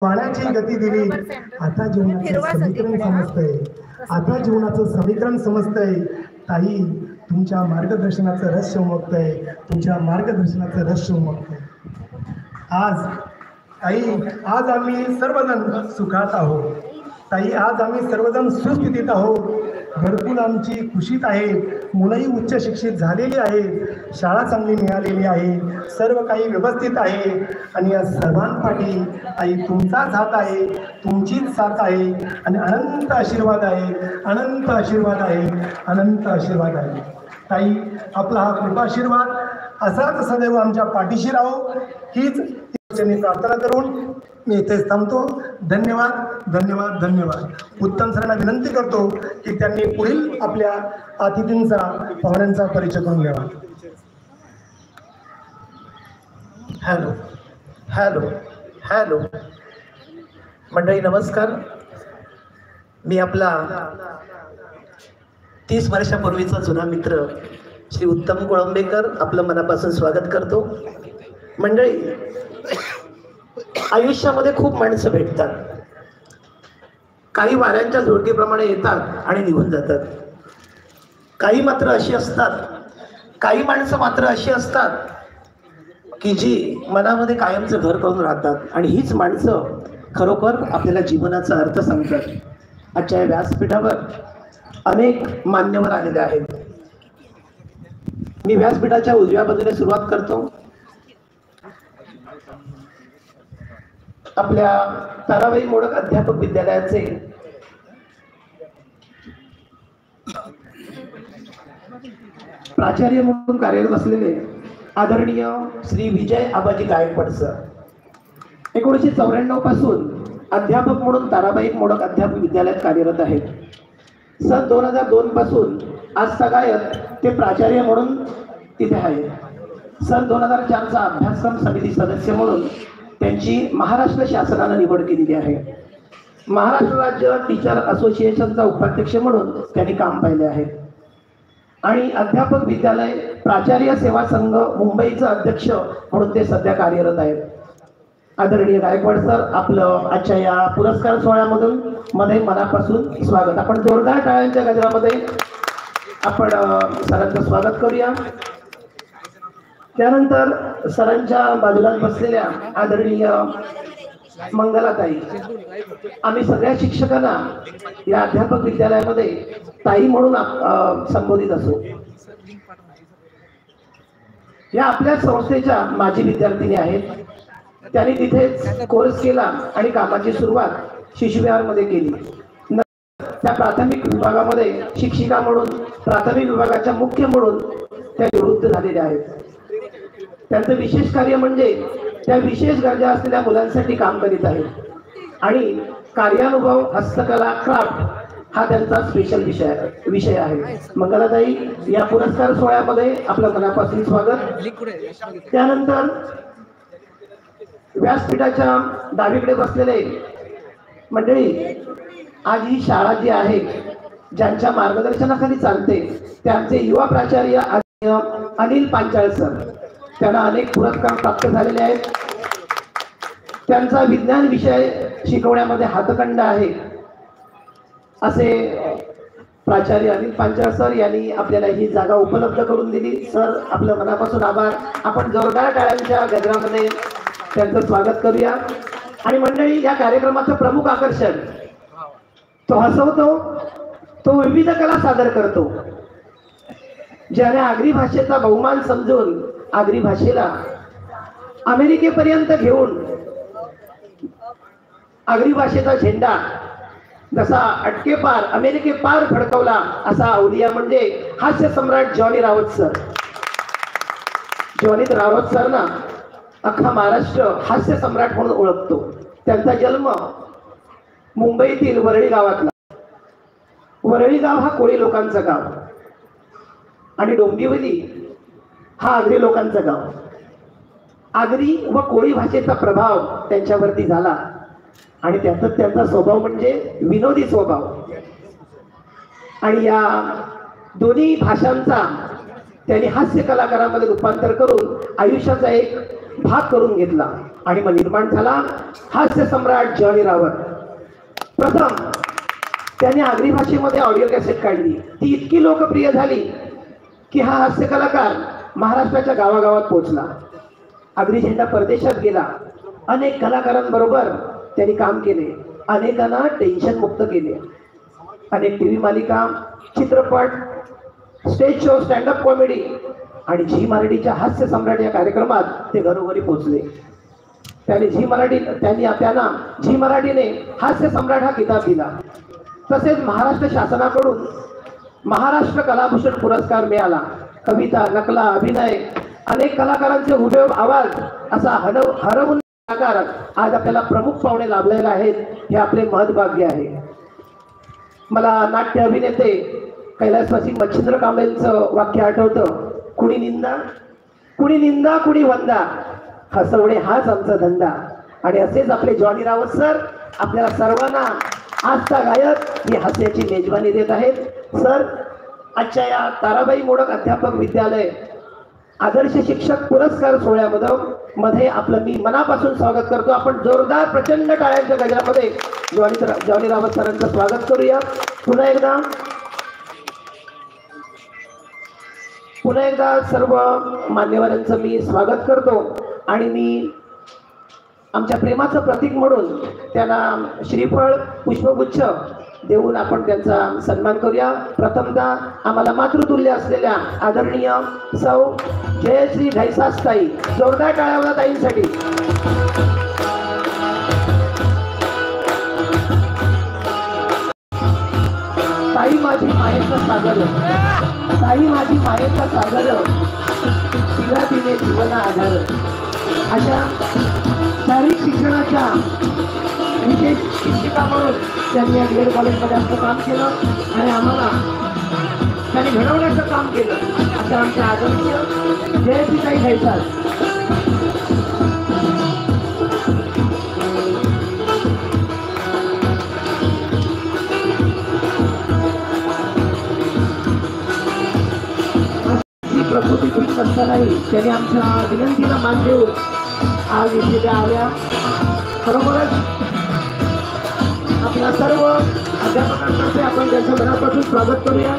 पाण्याची गती दिली। आता जीवनाचं समीकरण समजतंय, आता जीवनाचं समीकरण समजतंय। ताई तुमच्या मार्गदर्शनाचं रहस्य उमगतंय, तुमच्या मार्गदर्शनाचं रहस्य उमगतंय। आज ताई, आज आम्ही सर्वजण सुखात आहोत। ताई, आज आम्ही सर्वजण सुस्थितीत आहोत। घरकुल आमची खुशीत आहे, मुलंही उच्च शिक्षित झालेली आहेत, शाळा चांगली मिळालेली आहे, सर्व काही व्यवस्थित आहे। आणि या सर्वांपाठी आई तुमचाच हात आहे, तुमचीच साथ आहे आणि अनंत आशीर्वाद आहे, अनंत आशीर्वाद आहे, अनंत आशीर्वाद आहे। ताई, आपला हा कृपाशीर्वाद असाच सदैव आमच्या पाठीशी राहो, हीच प्रार्थना करून मी इथेच थांबतो। धन्यवाद, धन्यवाद, धन्यवाद। उत्तम सरांना विनंती करतो की त्यांनी पुढील आपल्या अतिथींचा, पाहुण्यांचा परिचय करून द्यावा। हॅलो हॅलो हॅलो मंडळी, नमस्कार। मी आपला 30 वर्षापूर्वीचा जुना मित्र श्री उत्तम कोळंबेकर आपलं मनापासून स्वागत करतो। मंडळी, आयुष्यामध्ये खूप माणसं भेटतात, काही वाऱ्यांच्या झुळकेप्रमाणे येतात आणि निघून जातात। काही मात्र अशी असतात, काही माणसं मात्र अशी असतात की जी मनामध्ये कायमचं घर करून राहतात, आणि हीच माणसं खरोखर आपल्याला जीवनाचा अर्थ सांगतात। आजच्या व्यासपीठावर अनेक मान्यवर आलेले आहेत। मी व्यासपीठाच्या उजव्या बाजूने सुरुवात करतो। आपल्या ताराबाई मोडक अध्यापक विद्यालयाचे प्राचार्य म्हणून कार्यरत असलेले आदरणीय श्री विजय आबाजी गायकवाड सर 1994 पासून अध्यापक म्हणून ताराबाई मोडक अध्यापक विद्यालयात कार्यरत आहेत। सन 2002 पासून आज सगायत ते प्राचार्य म्हणून तिथे आहेत। सन 2004 चा अभ्यासक्रम समिती सदस्य म्हणून त्यांची महाराष्ट्र शासनाने निवड केलेली आहे। महाराष्ट्र राज्य टीचर असोसिएशनचा उपाध्यक्ष म्हणून त्यांनी काम पाहिले आहे, आणि अध्यापक विद्यालय प्राचार्य सेवा संघ मुंबईचे अध्यक्ष म्हणून ते सध्या कार्यरत आहेत। आदरणीय गायकवाड सर, आपलं आजच्या या पुरस्कार सोहळ्यामधून मध्ये मनापासून स्वागत। आपण जोरदार टाळ्यांच्या गजरामध्ये आपण सरांचं स्वागत करूया। त्यानंतर सरांच्या बाजूला बसलेल्या आदरणीय मंगलाताई, आम्ही सगळ्या शिक्षकांना या अध्यापक विद्यालयामध्ये ताई म्हणून संबोधित असो। या आपल्या संस्थेच्या माजी विद्यार्थिनी आहेत। त्यांनी तिथेच कोर्स केला आणि कामाची सुरुवात शिशुविहारमध्ये केली। त्या प्राथमिक विभागामध्ये शिक्षिका म्हणून, प्राथमिक विभागाच्या मुख्य म्हणून त्या निवृत्त झालेल्या आहेत। त्यांचं विशेष कार्य म्हणजे त्या विशेष गरजा असलेल्या मुलांसाठी काम करीत आहेत, आणि कार्यानुभव, हस्तकला, क्राफ्ट हा त्यांचा स्पेशल विषय आहे। मंगलाताई, या पुरस्कार सोहळ्यामध्ये आपलं मनापासून स्वागत। त्यानंतर व्यासपीठाच्या डावीकडे बसलेले मंडळी, आज ही शाळा जी आहे, ज्यांच्या मार्गदर्शनाखाली चालते, त्यांचे युवा प्राचार्य अनिल पांचाळ सर, त्यांना अनेक पुरस्कार प्राप्त झालेले आहेत। त्यांचा विज्ञान विषय शिकवण्यामध्ये हातखंड आहे असे प्राचार्य अनिल पांचाळ सर यांनी आपल्याला ही जागा उपलब्ध करून दिली। सर, आपलं मनापासून आभार। आपण जोरदार टाळ्यांच्या गजरामध्ये त्यांचं स्वागत करूया। आणि मंडळी, या कार्यक्रमाचं प्रमुख आकर्षण, तो हसवतो, तो विविध कला सादर करतो, ज्याने आगरी भाषेचा बहुमान समजून आगरी भाषेला अमेरिकेपर्यंत घेऊन आगरी भाषेचा झेंडा जसा अटकेपार अमेरिकेपार फडकवला, असा अवलिया म्हणजे हास्य सम्राट जॉनी रावत सर। जॉनी रावत सर ना अख्खा महाराष्ट्र हास्य सम्राट म्हणून ओळखतो। त्यांचा जन्म मुंबईतील वरळी गावातला। वरळी गाव हा कोळी लोकांचं गाव, आणि डोंबिवली हा आगरी लोकांचं गाव। आगरी व कोळी भाषेचा प्रभाव त्यांच्यावरती झाला, आणि त्यांचा स्वभाव म्हणजे विनोदी स्वभाव, आणि या दोन्ही भाषांचा त्यांनी हास्य कलाकारामध्ये रूपांतर करून आयुष्याचा एक भाग करून घेतला। आणि मग निर्माण झाला हास्य सम्राट जॉनी रावत. प्रथम त्याने आगरी भाषेमध्ये ऑडिओ कॅसेट काढली. ती इतकी लोकप्रिय झाली की हा हास्य कलाकार महाराष्ट्राच्या गावागावात पोहोचला. आगरी झेंडा परदेशात गेला. अनेक कलाकारांबरोबर त्यांनी काम केले. अनेकांना टेन्शन मुक्त केले. अनेक टीव्ही मालिका, चित्रपट, स्टेज शो, स्टँडअप कॉमेडी आणि झी मराठीच्या हास्य सम्राट या कार्यक्रमात ते घरोघरी पोहोचले. त्यांना झी मराठीने हास्य सम्राट हा किताब दिला. तसेच महाराष्ट्र शासनाकडून महाराष्ट्र कलाभूषण पुरस्कार मिळाला. कविता, नकला, अभिनय, अनेक कलाकारांचे हुबेहूब आवाज असा हरवून कलाकार आज आपल्याला प्रमुख पाहुणे लाभलेले आहेत. हे आपले महत्भाग्य आहे. मला नाट्य अभिनेते कैलासवासी मच्छिंद्र कांबळेंचं वाक्य आठवतं, कुणी निंदा कुणी वंदा, हसवणे हाच आमचा धंदा. आणि असेच आपले जॉनी रावत सर आपल्याला सर्वांना आजचा गायक ही हास्याची मेजवानी देत आहेत. सर, आजच्या या ताराबाई मोडक अध्यापक विद्यालय आदर्श शिक्षक पुरस्कार सोहळ्यामध्ये आपलं मी मनापासून स्वागत करतो. आपण जोरदार प्रचंड टाळ्यांच्या गजरामध्ये जॉनी रावत सरांचं स्वागत करूया. पुन्हा एकदा सर्व मान्यवरांचं मी स्वागत करतो. आणि मी आमच्या प्रेमाचं प्रतीक म्हणून त्यांना श्रीफळ, पुष्पगुच्छ देऊन आपण त्यांचा सन्मान करूया. प्रथमतः आम्हाला मातृतुल्य असलेल्या आदरणीय सौ जयश्री घैसासताई, जोरदार टाळ्या ताईंसाठी. ताई माझी मायेचा सागर, ताई माझी मायेचा सागर, तिला तिने जीवन आधार. अशा शारीरिक शिक्षणाच्या विशेष शिक्षिका म्हणून त्यांनी BEd कॉलेजमध्ये आपलं काम केलं आणि आम्हाला त्यांनी घडवण्याचं काम केलं. असं आमच्या आदरणीय जयश्रीताई घैसास. प्रकृती करीत असतानाही त्यांनी आमच्या विनंतीला मान देऊन आज इथे त्या आल्या. खरोखरच आपल्या सर्व अध्यापकांतर्फे आपण त्यांचं मनापासून स्वागत करूया.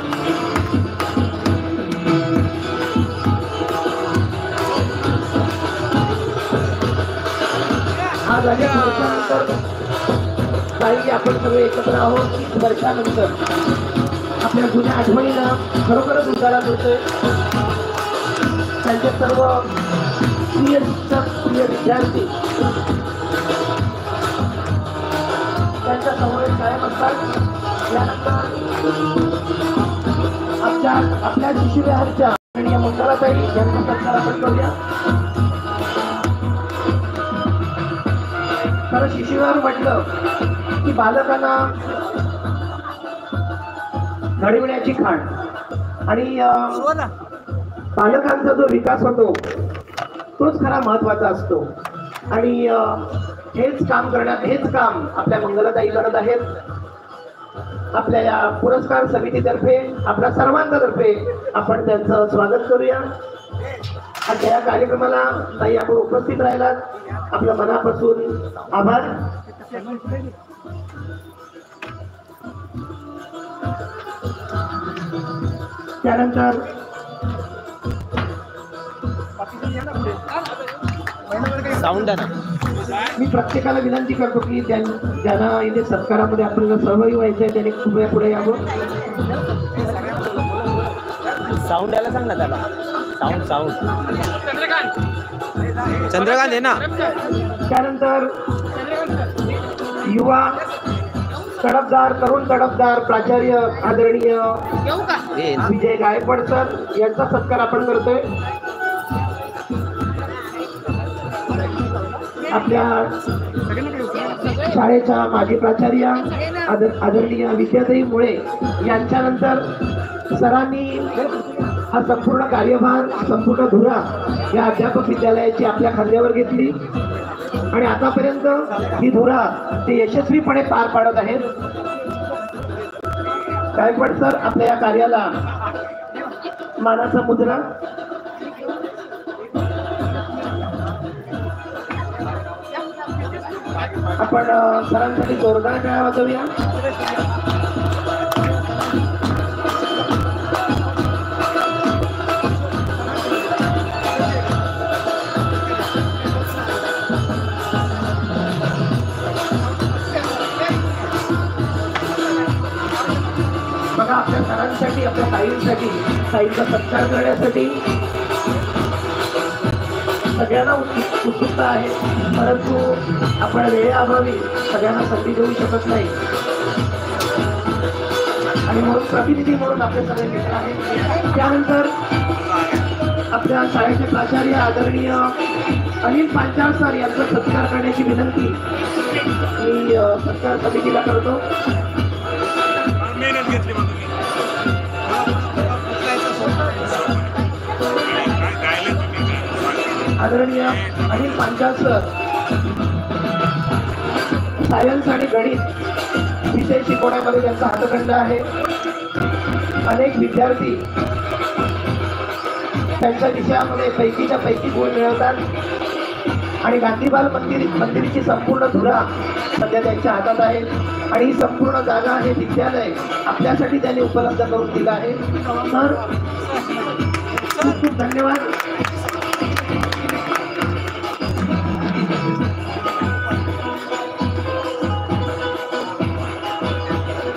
आज अनेक वर्षानंतर काही आपण सगळे एकत्र आहोत. वर्षानंतर आपल्या जुन्या आठवणीला खरोखरच उजाळा मिळतोय. त्यांचे सर्व प्रिय शिक्षक, प्रिय विद्यार्थी त्यांच्या समोर कायम असतात. यानंतर आपल्या शिशुविहारच्या आदरणीय मंगलाताई यांचा सत्कार आपण करूया. तर शिशुविहार म्हटलं की बालकांना घडविण्याची खाण आणि पालकांचा जो विकास होतो तोच खरा महत्वाचा असतो. आणि हेच काम आपल्या मंगलाताई करत आहेत. आपल्या या पुरस्कार समितीतर्फे आपल्या सर्वांतर्फे आपण त्यांचं स्वागत करूया. आणि या कार्यक्रमाला ताई आपण उपस्थित राहिलात, आपल्या मनापासून आभार. त्यानंतर मी प्रत्येकाला विनंती करतो की ज्यांना इथे सत्कारामध्ये आपल्याला सहभागी व्हायचं आहे त्याने खूप वेळा पुढे यावं. साऊंड यायला सांग ना त्याला. साऊंड चंद्रकांत आहे ना. त्यानंतर युवा तडफदार, तरुण तडफदार प्राचार्य आदरणीय विजय गायकवाड सर यांचा सत्कार आपण करतोय. आपल्या शाळेच्या माजी प्राचार्य आदरणीय विद्याताई मुळे यांच्यानंतर सरांनी हा संपूर्ण कार्यभार, संपूर्ण धुरा या अध्यापक विद्यालयाची आपल्या खांद्यावर घेतली आणि आतापर्यंत ही धुरा ते यशस्वीपणे पार पाडत आहेत. गायकवाड सर आपल्या या कार्याला मानाचा मुद्रा. आपण सरांसाठी जोरदार टाळ्या वाजवूया. बघा, आपल्या सरांसाठी, आपल्या ताईंसाठी, ताईंचा सत्कार करण्यासाठी सगळ्यांना उत्सुकता आहे, परंतु आपण वेळेअभावी सगळ्यांना संधी देऊ शकत नाही आणि म्हणून प्रतिनिधी म्हणून आपले सगळे मित्र आहेत. त्यानंतर आपल्या शाळेचे प्राचार्य आदरणीय अनिल पांचाळ सर यांचा सत्कार करण्याची विनंती मी सत्कार समितीला करतो. आदरणीय अनिल पांचाळ सर सायन्स आणि गणित विषय शिकवण्यामध्ये त्यांचा हातखंड आहे. अनेक विद्यार्थी त्यांच्या विषयामध्ये पैकीच्या पैकी गुण मिळवतात आणि गांधीबाल मंदिराची संपूर्ण धुरा सध्या त्यांच्या हातात आहे आणि ही संपूर्ण जागा, हे विद्यालय आपल्यासाठी त्यांनी उपलब्ध करून दिलं आहे. सर, खूप खूप धन्यवाद.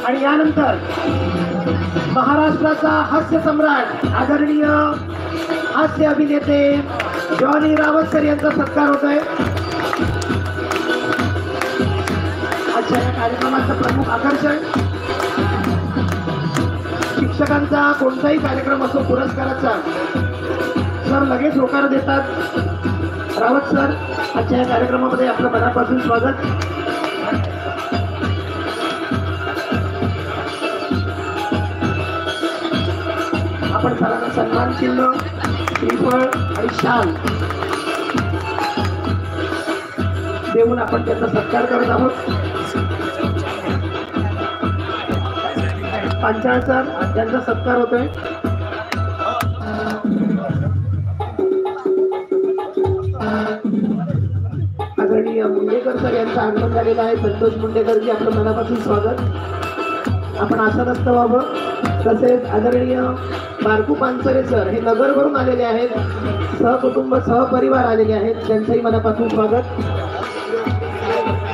आणि यानंतर महाराष्ट्राचा हास्य सम्राट आदरणीय हास्य अभिनेते जॉनी रावतकर यांचा सत्कार होतोय. आजच्या या कार्यक्रमाचं प्रमुख आकर्षण शिक्षकांचा कोणताही कार्यक्रम असो, पुरस्काराचा सर लगेच होकार देतात. रावत सर, आजच्या या कार्यक्रमामध्ये आपलं मनापासून स्वागत. आपण सरांना सन्मान चिन्ह, श्रीफळ आणि शाल देऊन आपण त्याचा सत्कार करत आहोत. पांचाळ सर यांचा सत्कार होतोय. आदरणीय मुंडेकर सर यांचं आगमन झालेलं आहे. संतोष मुंडेकरजी, आपलं मनापासून स्वागत. आपण आसनस्थ व्हावं. तसेच आदरणीय बारकू पानसरे सर हे नगरवरून आलेले आहेत, सहकुटुंब सहपरिवार आलेले आहेत, त्यांचंही मनापासून स्वागत.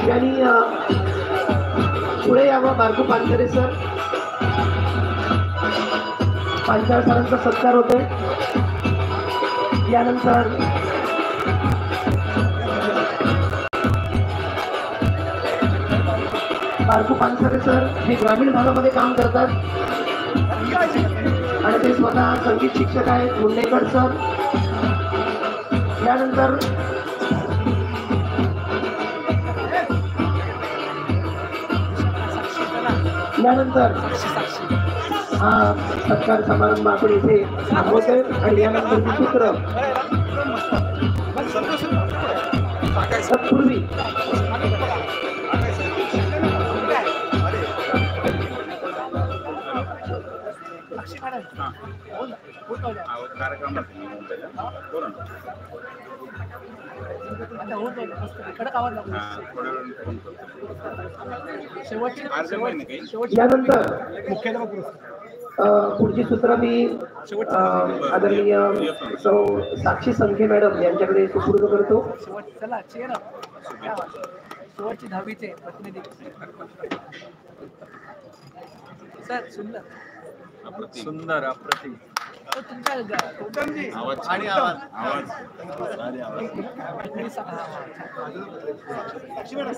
यांनी पुढे यावं. बारकू पानसरे सर, पांचाळ सरांचा सत्कार होतोय. यानंतर बारकू पानसरे सर हे ग्रामीण भागामध्ये काम करतात आणि ते स्वतः संगीत शिक्षक आहेत. मुंडेकर सर, यानंतर हा सत्कार समारंभ आपण इथे थांबवतोय आणि यानंतर सूत्र तत्पूर्वी यानंतर पुढची सूत्र मी आदरणीय साक्षी संखे मॅडम यांच्याकडे सुपूर्द करतो. शेवटची 10वीचे प्रतिनिधी सर. सुंदर अप्रतिम.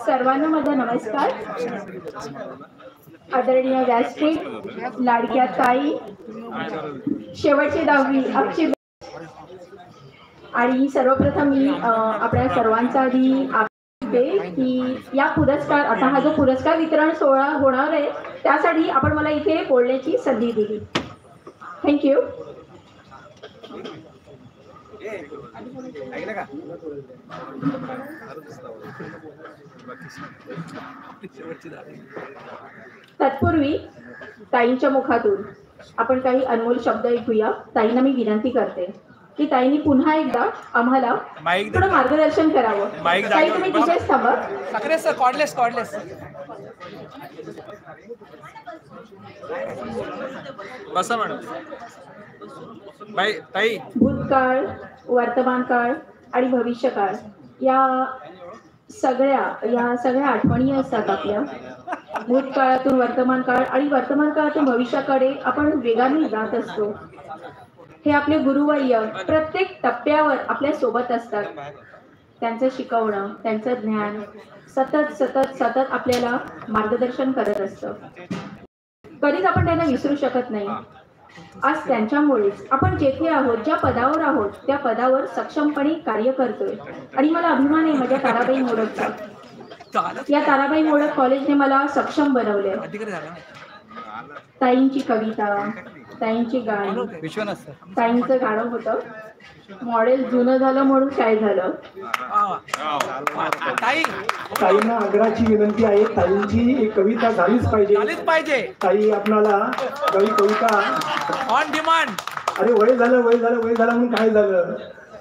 सर्वांना माझा नमस्कार. आदरणीय व्यासपीठ, लाडक्या ताई, शेवटची 10वी अक्षय, आणि सर्वप्रथम मी आपल्या सर्वांचा आधी की या पुरस्कार, आता हा जो पुरस्कार वितरण सोहळा होणार आहे त्यासाठी आपण मला इथे बोलण्याची संधी दिली. थँक्यू. तत्पूर्वी ताईंच्या मुखातून आपण काही अनमोल शब्द ऐकूया. ताईंना मी विनंती करते की ताईंनी पुन्हा एकदा आम्हाला माईक थोडं मार्गदर्शन करावं. माईक ताई जागेवर तुम्ही बसा. तिथेच थांबा. साखरे सर कॉर्डलेस बसा मॅडम. बाई ताई भूतकाळ, वर्तमान काळ आणि भविष्यकाळ या सगळ्या आठवणी असतात आपल्या. भूतकाळातून वर्तमान काळ आणि वर्तमान काळातून भविष्याकडे आपण वेगाने जात असतो. हे आपले गुरुवर्य प्रत्येक टप्प्यावर आपल्या सोबत असतात. त्यांचं शिकवणं, त्यांचं ज्ञान सतत सतत सतत आपल्याला मार्गदर्शन करत असतं. कधीच आपण त्यांना विसरू शकत नाही. आज त्यांच्यामुळेच आपण जेथे आहोत, ज्या पदावर आहोत, त्या पदावर सक्षमपणे कार्य करतोय. आणि मला अभिमान आहे माझ्या ताराबाई मोडकचा. या ताराबाई मोडक कॉलेजने मला सक्षम बनवले. ताईंची कविता, ताईंची गाणी, ताईंचं गाणं होतं. मॉडेल जुनं झालं म्हणून काय झालं. ताईंना आग्रहाची विनंती आहे, ताईंची एक कविता झालीच पाहिजे. ताई आपणाला कविता ऑन डिमांड. अरे वय झालं म्हणून काय झालं.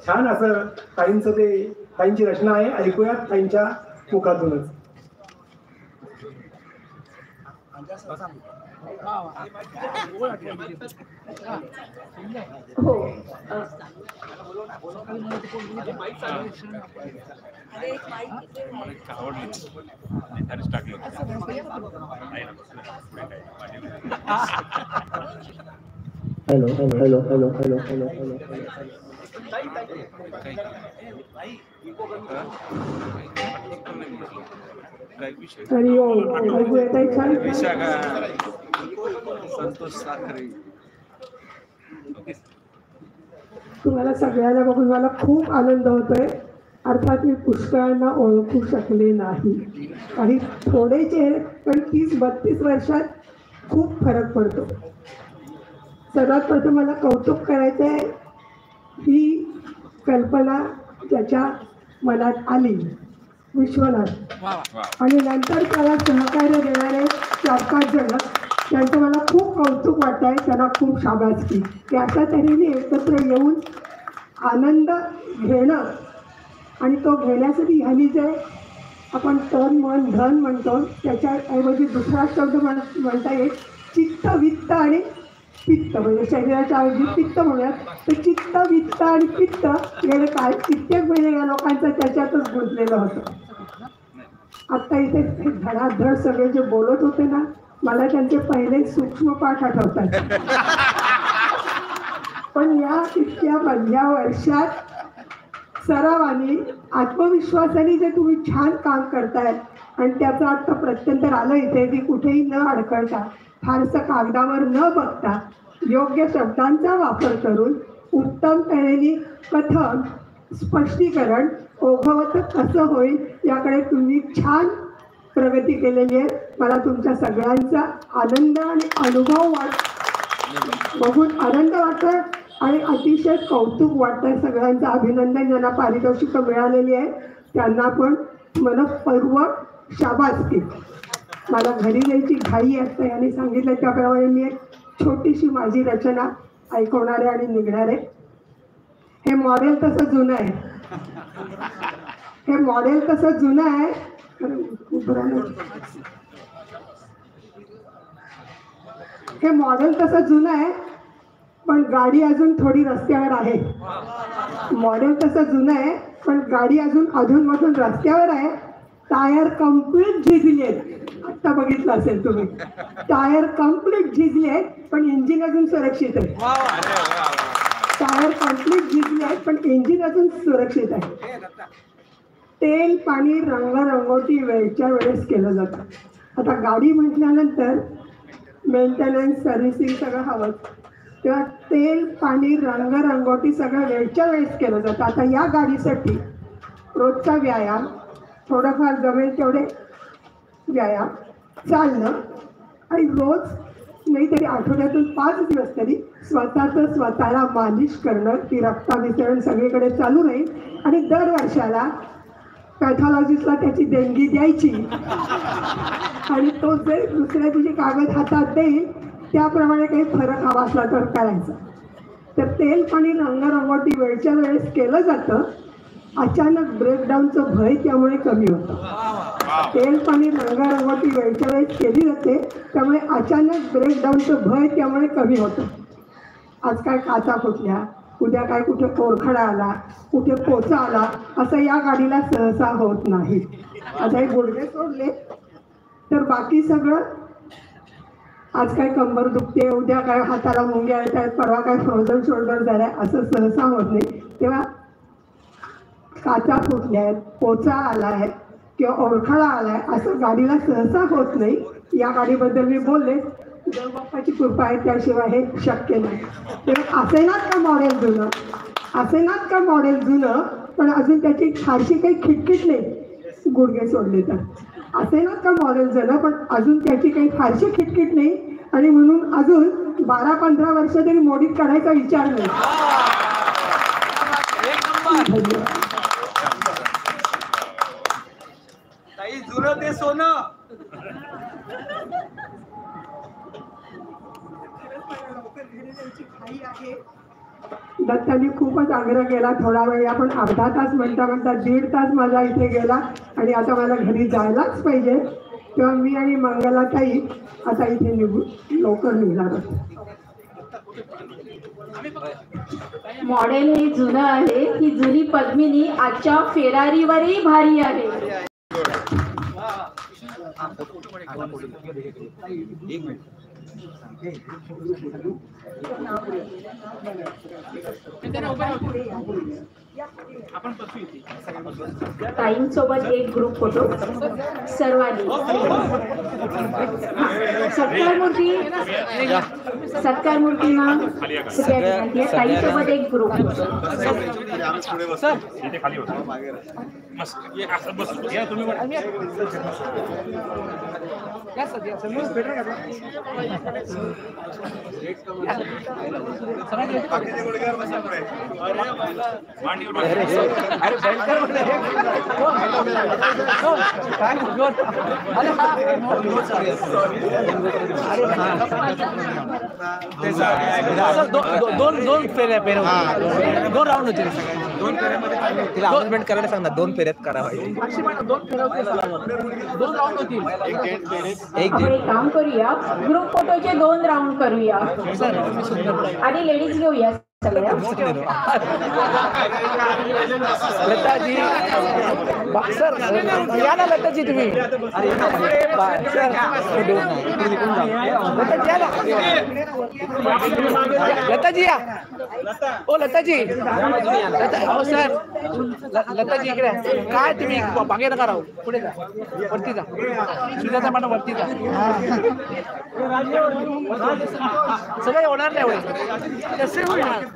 छान असं ताईंचं ते ताईंची रचना आहे, ऐकूयात ताईंच्या मुखातूनच. हो संतोष साखरे. तुम्हाला सगळ्यांना बघून मला खूप आनंद होतोय. अर्थात मी पुष्कळांना ओळखू शकले नाही. काही थोडेचे, पण 30-32 वर्षात खूप फरक पडतो. सर्वात प्रथम मला कौतुक करायचं आहे. ही कल्पना ज्याच्या मनात आली, विश्वनाथ, आणि नंतर त्याला सहकार्य देणारे 4-5 जण, त्यांचं मला खूप कौतुक वाटत आहे. त्यांना खूप शाबासकी. की अशा तऱ्हेने एकत्र येऊन आनंद घेणं, आणि तो घेण्यासाठी ह्यांनी जे आपण तन मन धन म्हणतो, त्याच्याऐवजी दुसरा शब्द म्हणता येईल चित्त, वित्त आणि पित्त. म्हणजे शरीराच्या ऐवजी पित्त म्हणूयात. तर चित्त, वित्त आणि पित्त गेलं काय कित्येक वेळे या लोकांचं त्याच्यातच गुंतलेलं होतं. आत्ता इथे धडाधड सगळे जे बोलत होते ना, मला त्यांचे पहिले सूक्ष्म पाठ आठवतात. पण या इतक्या 15 वर्षात सरावाने, आत्मविश्वासाने जे तुम्ही छान काम करताय, आणि त्याचा अर्थ प्रत्यंतर आलं इथे की कुठेही न अडकळता, फारसं कागदावर न बघता, योग्य शब्दांचा वापर करून उत्तम तऱ्हेने कथन, स्पष्टीकरण ओघवत कसं होईल याकडे तुम्ही छान प्रगती केलेली आहे. मला तुमच्या सगळ्यांचा आनंद आणि अनुभव बघून आनंद वाटतोय आणि अतिशय कौतुक वाटतंय. सगळ्यांचं अभिनंदन. ज्यांना पारितोषिकं मिळालेली आहे त्यांना पण मनःपूर्वक शाबासकी. मला घरी जायची घाई असते आणि सांगितलं त्याप्रमाणे मी एक छोटीशी माझी रचना ऐकवणार आहे आणि निघणार आहे. हे मॉडेल तसं जुनं आहे. हे मॉडेल तसं जुनं आहे. हे मॉडेल तसं जुनं आहे, पण गाडी अजून थोडी रस्त्यावर आहे. मॉडेल तसं जुनं आहे, पण गाडी अजून अधूनमधून रस्त्यावर आहे. टायर कम्प्लीट झिजली आहेत. आत्ता बघितलं असेल तुम्ही. टायर कम्प्लीट झिजली आहेत, पण इंजिन अजून सुरक्षित आहे. टायर कम्प्लीट झिजली आहेत, पण इंजिन अजून सुरक्षित आहे. तेल, पाणी, रंगरंगोटी वेळच्या वेळेस केलं जातं. आता गाडी म्हटल्यानंतर मेंटेनन्स, सर्व्हिसिंग सगळं हवं. तेव्हा तेल, पाणी, रंगरंगोटी सगळं वेळच्या वेळेस केलं जातं. आता या गाडीसाठी रोजचा व्यायाम, थोडंफार जमेल तेवढे व्यायाम, चालणं, आणि रोज नाही तरी आठवड्यातून 5 दिवस तरी स्वतःला मालिश करणं, की रक्ताभिसरण सगळीकडे चालू राहील. आणि दर वर्षाला पॅथॉलॉजिस्टला त्याची देणगी द्यायची, आणि तो जे दुसऱ्या दिवशी कागद हातात देईल त्याप्रमाणे काही फरक हवा असला तर करायचा. तर तेल पाणी रंगरंगोटी वेळच्या वेळेस केलं जातं. अचानक ब्रेकडाऊनचं भय त्यामुळे कमी होतं. तेल पाणी रंगरंगोटी वेळच्या वेळेस केली जाते, त्यामुळे अचानक ब्रेकडाऊनचं भय त्यामुळे कमी होतं. आज काय काचा फुटल्या, उद्या काय कुठे कोरखडा आला, कुठे पोचा आला, असं या गाडीला सहसा होत नाही. आता हे गुडघे सोडले तर बाकी सगळं, आज काय कंबर दुखते, उद्या काय हाताला मुंग्या येत आहेत, परवा काय फ्रोझन शोल्डर झालाय, असं सहसा होत नाही. तेव्हा काचा फुटल्या आहेत, पोचा आलाय किंवा ओरखडा आलाय असं गाडीला सहसा होत नाही. या गाडीबद्दल मी बोलले, देवबाप्पाची कृपा आहे, त्याशिवाय हे शक्य नाही. तेव्हा असेनात का मॉडेल जुनं, असेनात का मॉडेल जुनं, पण अजून त्याची फारशी काही खिटखिट नाही. गुडघे सोडले तर असेनात का मॉडेल जुनं, पण अजून त्याची काही फारशी खिटखिट नाही. आणि म्हणून अजून 12-15 वर्ष तरी मोडीत काढायचा विचार नाही. जुनं ते सोनं. दत्तानी खूपच आग्रह केला, थोडा वेळ, आपण अर्धा तास म्हणता म्हणता 1.5 तास माझा इथे गेला आणि आता मला घरी जायलाच पाहिजे. तेव्हा मी आणि मंगलाताई आता इथे निघू, लवकर निघणार. मॉडेल हे जुनं आहे. ही जुनी पद्मिनी आजच्या फेरारीवरही भारी आहे. ताईंसोबत एक ग्रुप फोटो सर्वांनी. सत्कार मूर्तींना ताईंसोबत एक ग्रुप. दोन फेऱ्या दोन राऊंड होते. तिला अनाउन्समेंट करायला सांग ना, 2 फेऱ्यात करा पाहिजे. आपण एक काम करूया, ग्रुप फोटोचे 2 राऊंड करूया आणि लेडीज घेऊया सगळ्या. लताजी सर या ना, लताजी तुम्ही. लताजी या. ओ लताजी, हो सर, लताजी इकडे काय तुम्ही मागे नका राहू, पुढे जा, वरती जा. सुजाता मॅडम वरती जा. सगळे होणार नाही एवढे, कसे होणार.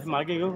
मागे घेऊ.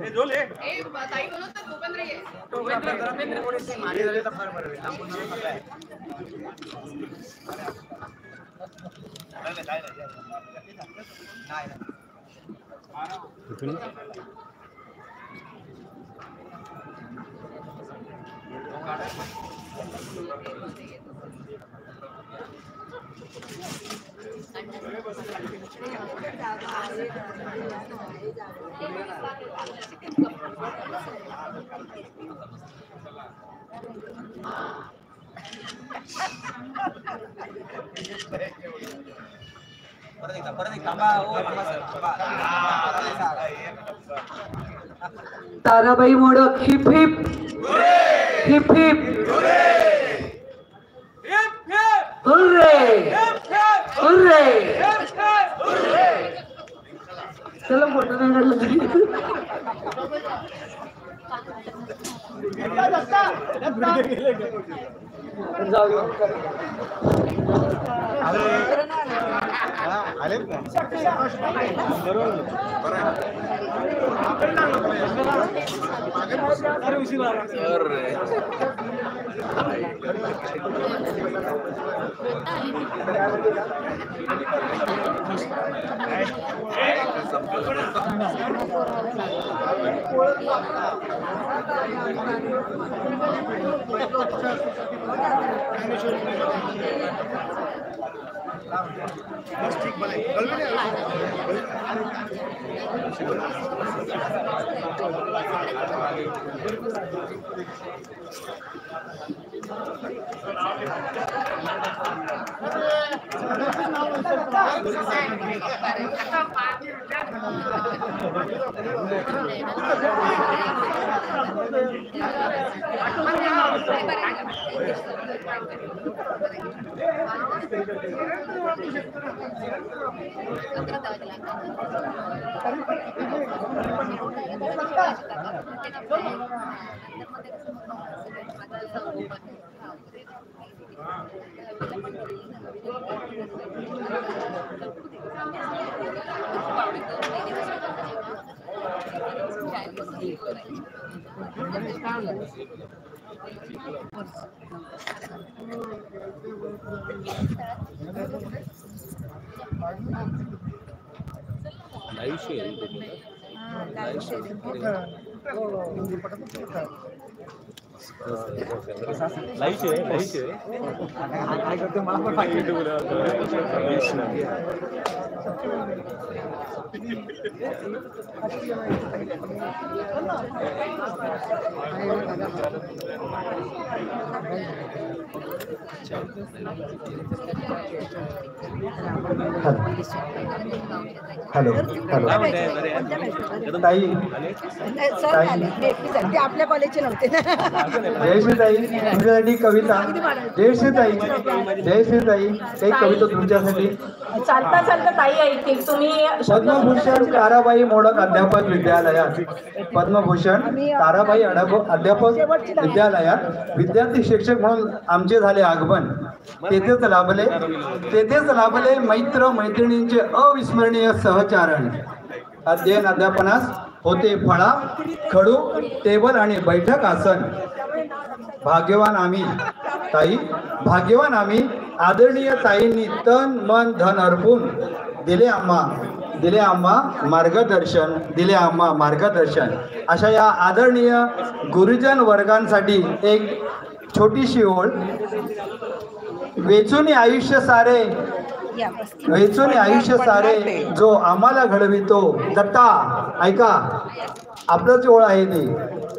Tarabai modak heap heap heap heap hurray hurray. चला फोटो आले हॅलो हॅलो ताई आपल्या कॉलेजचे नव्हते जयश्रीताई तुमच्यासाठी कविता. जयश्रीताई जयश्रीताई एक कविता तुमच्यासाठी. चालता चालता ताई ऐकतील तुम्ही. पद्मभूषण ताराबाई मोडक अध्यापक विद्यालयात पद्मभूषण ताराबाई अध्यापक विद्यालयात विद्यार्थी शिक्षक म्हणून आमचे झाले आगमन. तेथेच लाभले मैत्र मैत्रिणींचे अविस्मरणीय सहचारण. अध्ययन अध्यापनास होते फळा खडू टेबल आणि बैठक आसन. भाग्यवान आम्ही ताई भाग्यवान आम्ही आदरणीय ताईंनी तन मन धन अर्पून दिले आम्हा मार्गदर्शन. अशा या आदरणीय गुरुजन वर्गांसाठी एक छोटीशी ओळ. वेचून आयुष्य सारे जो आम्हाला घडवितो दत्ता. ऐका आपलंच ओळ आहे ती.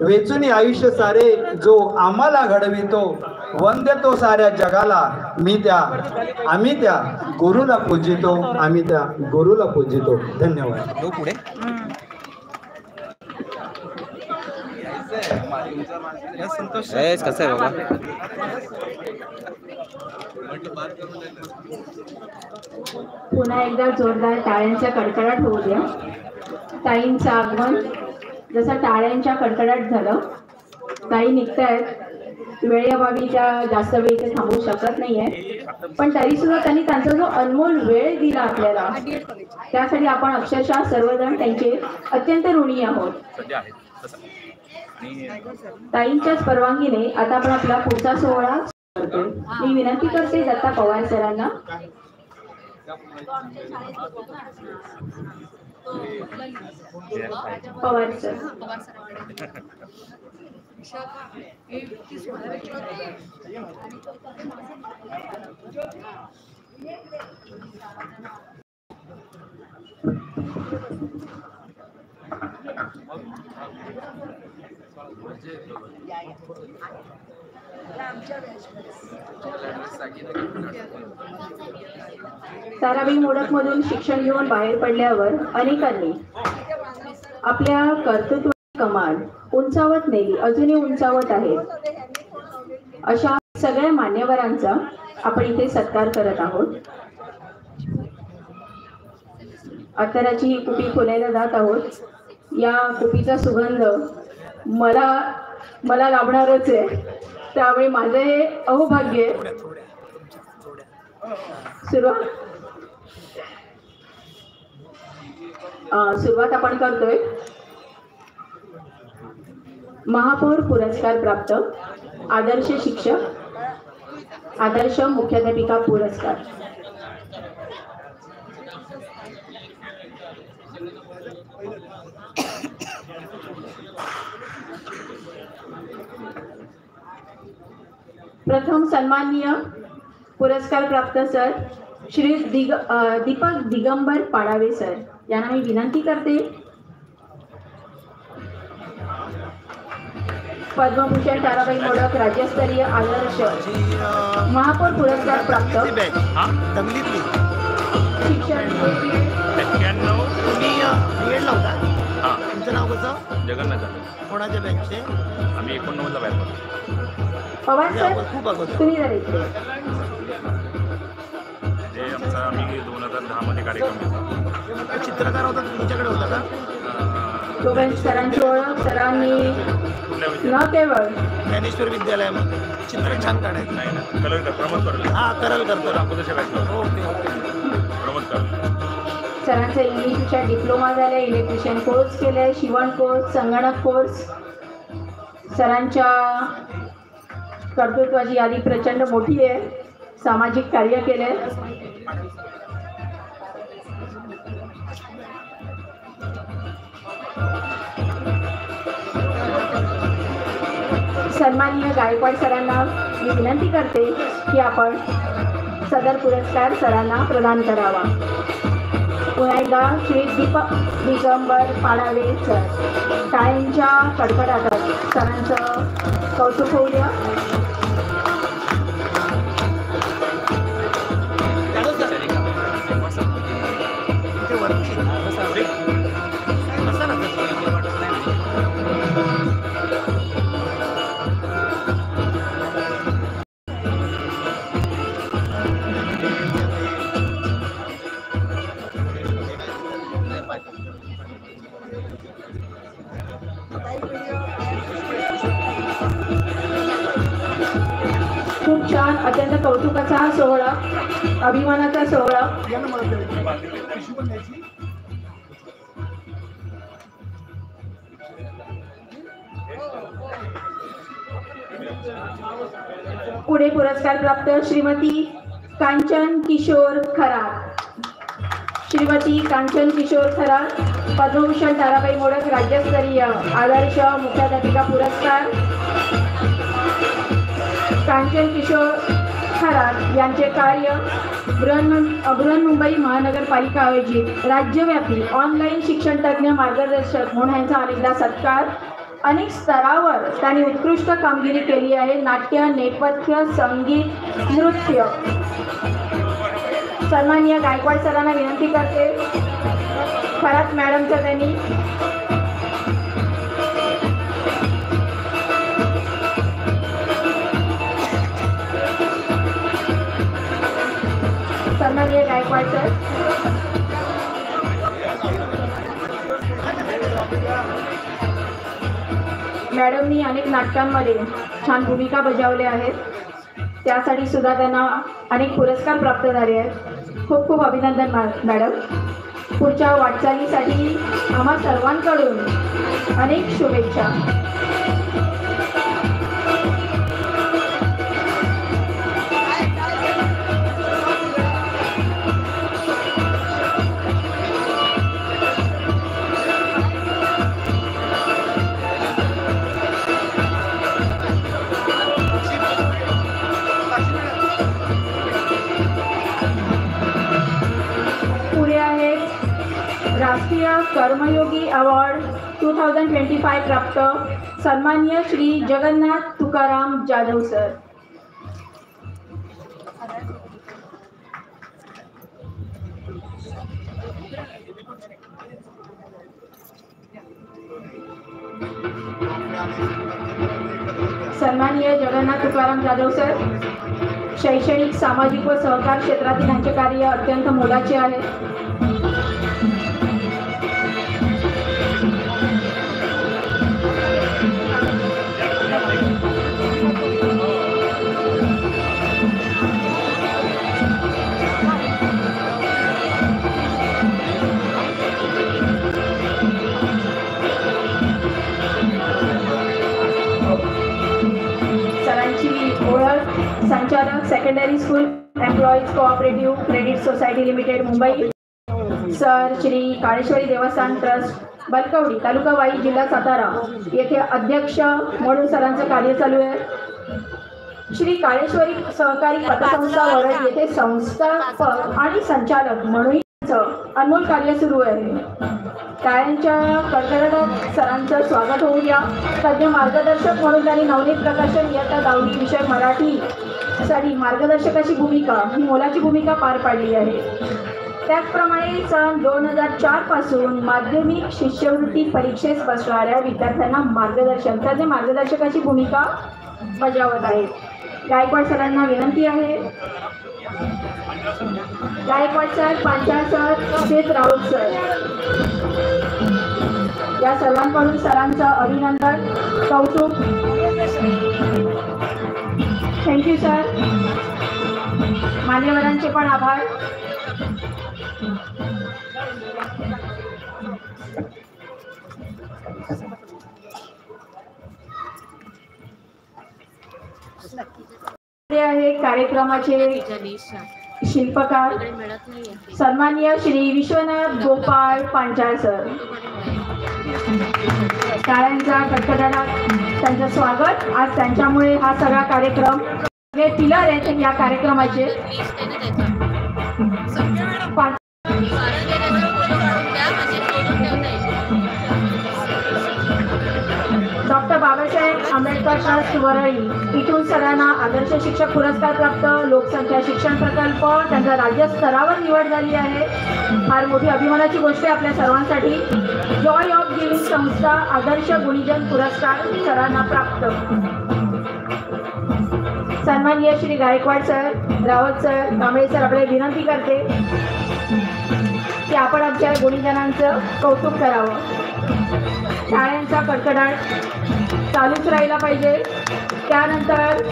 वेचून आयुष्य सारे जो आम्हाला घडवितो वंद्यतो साऱ्या जगाला. आम्ही त्या गुरुला पूजितो. धन्यवाद. पुढे कसं आहे बाबा. पुन्हा एकदा जोरदार टाळ्यांचा कडकडाट होऊ द्या. ताईंचं आगमन जसं टाळ्यांच्या कडकडाट झालं. ताई निघतायत. वेळेअभावी त्या जास्त वेळ इथे थांबू शकत नाहीये, पण तरी सुद्धा त्यांनी त्यांचा जो अनमोल वेळ दिला आपल्याला त्यासाठी आपण अक्षरशः सर्वजण त्यांचे अत्यंत ऋणी आहोत. ताईंच्याच परवानगीने आता आपण आपला पुढचा सोहळा करतो. मी विनंती करते दत्ता पवार सरांना. पवार सर. ताराबाई मोडकमधून शिक्षण घेऊन बाहेर पडल्यावर अनेकांनी आपल्या कर्तृत्व कमाल उंचावत नेली, अजूनही उंचावत आहेत. अशा सगळ्या मान्यवरांचा आपण इथे सत्कार करत आहोत. अत्तराची ही कुपी फुलायला जात आहोत. या कुपीचा सुगंध मला लाभणारच आहे, त्यामुळे माझं हे अहोभाग्य आहे. सुरुवात सुरुवात आपण करतोय. महापौर पुरस्कार प्राप्त आदर्श शिक्षक, आदर्श मुख्याध्यापिका पुरस्कार. प्रथम सन्माननीय पुरस्कार प्राप्त सर श्री दीपक दिगंबर पाडावे सर यांना मी विनंती करते. पद्मभूषण ताराबाई मोडक राज्यस्तरीय आदर्श महापौर पुरस्कार प्राप्त शिक्षण तुमचं नाव कसं? जगन्नाथ. कोणाच्या बँकचे? आम्ही 89ला बाहेर पडलो. पवार सर तुम्ही जरा इकडे. ते आमचा आम्ही 2010 मध्ये कार्यक्रम घेतला. चित्रकार होता तुमच्याकडे होता का? दोघांची सरांची ओळख सरांनी न केवळ ज्ञानेश्वर विद्यालयामध्ये चित्र छान काढायचं. नाही ना कलर कर प्रमोद करतो. हा करल करतो. अगोदरच्या बॅचला ओके ओके प्रमोद करतो. सरांचा इंग्लिश विषयात डिप्लोमा झालाय, इलेक्ट्रिशियन कोर्स केलाय, शिवण कोर्स, संगणक कोर्स. सरांच्या कर्तृत्वाची यादी प्रचंड मोठी आहे. सामाजिक कार्य केलंय. सन्माननीय गायकवाड सरांना मी विनंती करते की आपण सदर पुरस्कार सरांना प्रदान करावा. पुन्हा एकदा श्री दीपक दिगंबर पाडावे सर टाळ्यांच्या कडकडाटात सरांचं कौतुक होऊया. खूप छान अत्यंत कौतुकाचा हा सोहळा, अभिमानाचा सोहळा. पुढे पुरस्कार प्राप्त श्रीमती कांचन किशोर खरात. श्रीमती कांचन किशोर खरात पद्मभूषण ताराबाई मोडक राज्यस्तरीय आदर्श मुख्याध्यापिका पुरस्कार. कांचन किशोर खरात यांचे कार्य बृहन्मुंबई महानगरपालिका आयोजित राज्यव्यापी ऑनलाईन शिक्षण तज्ज्ञ मार्गदर्शक म्हणून यांचा अनेकदा सत्कार. अनेक स्तरावर त्यांनी उत्कृष्ट कामगिरी केली आहे. नाट्य, नेपथ्य, संगीत, नृत्य. सन्माननीय गायकवाड सरांना विनंती करते. खरात मॅडमचं त्यांनी सन्माननीय गायकवाड सर. मॅडमनी अनेक नाटकांमध्ये छान भूमिका बजावल्या आहेत. त्यासाठी सुद्धा त्यांना अनेक पुरस्कार प्राप्त झाले आहेत. खूप खूप अभिनंदन मॅडम. पुढच्या वाटचालीसाठी आम्हा सर्वांकडून अनेक शुभेच्छा. राष्ट्रीय कर्मयोगी अवॉर्ड 2025 प्राप्त सन्माननीय श्री जगन्नाथ तुकाराम जाधव सर. सन्माननीय जगन्नाथ तुकाराम जाधव सर शैक्षणिक, सामाजिक व सहकार क्षेत्रातील यांचे कार्य अत्यंत मोलाचे आहे. Secondary school employees cooperative credit society limited Mumbai, sir Shri Kaleshwari देवस्थान ट्रस्ट बलकवडी तालुका वाई जिल्हा सातारा येथे अध्यक्ष म्हणून सरांचं कार्य चालू आहे. श्री काळेश्वरी सहकारी पतसंस्था वरद येथे संस्थापक आणि संचालक म्हणून अनमोल कार्य सुरू आहे. टाळ्यांच्या कडकडाटात सरांचं स्वागत होऊ द्या. तज्ञ मार्गदर्शक म्हणून त्यांनी नवनीत प्रकाशन इयत्ता 10वी विषय मराठी साठी मार्गदर्शकाची भूमिका ही मोलाची भूमिका पार पाडली आहे. त्याचप्रमाणे सन 2004 पासून माध्यमिक शिष्यवृत्ती परीक्षेस बसणाऱ्या विद्यार्थ्यांना मार्गदर्शन तज्ञ मार्गदर्शकाची भूमिका बजावत आहेत. गायकवाड सरांना विनंती आहे. Gaikwad sir, Panchal sir, Abhijit Raut sir या सर्वांकडून सरांचं अभिनंदन, कौतुक. Thank you sir. मान्यवरांचे पण आभार. आहे कार्यक्रमाचे शिल्पकार सन्माननीय श्री विश्वनाथ गोपाळ पांचाळ सर. टाळ्यांचा कडकडाटात त्यांचं स्वागत. आज त्यांच्यामुळे हा सगळा कार्यक्रम हे पिलर आहेत या कार्यक्रमाचे. डॉक्टर बाबासाहेब आंबेडकर ट्रस्ट वरळी इथून सरांना आदर्श शिक्षक पुरस्कार प्राप्त लोकसंख्या शिक्षण प्रकल्प त्यांचा राज्य स्तरावर निवड झाली आहे. फार मोठी अभिमानाची गोष्ट आहे आपल्या सर्वांसाठी. जॉय ऑफ गिव्हिंग संस्था आदर्श गुणीजन पुरस्कार सरांना प्राप्त. सन्माननीय Shri Gaikwad sir, Rawat sir, Kamble sir आपल्याला विनंती करते की आपण आमच्या गुणीजनांचं कौतुक करावं. टाळ्यांचा कडकडाट चालूच राहिला पाहिजे. त्यानंतर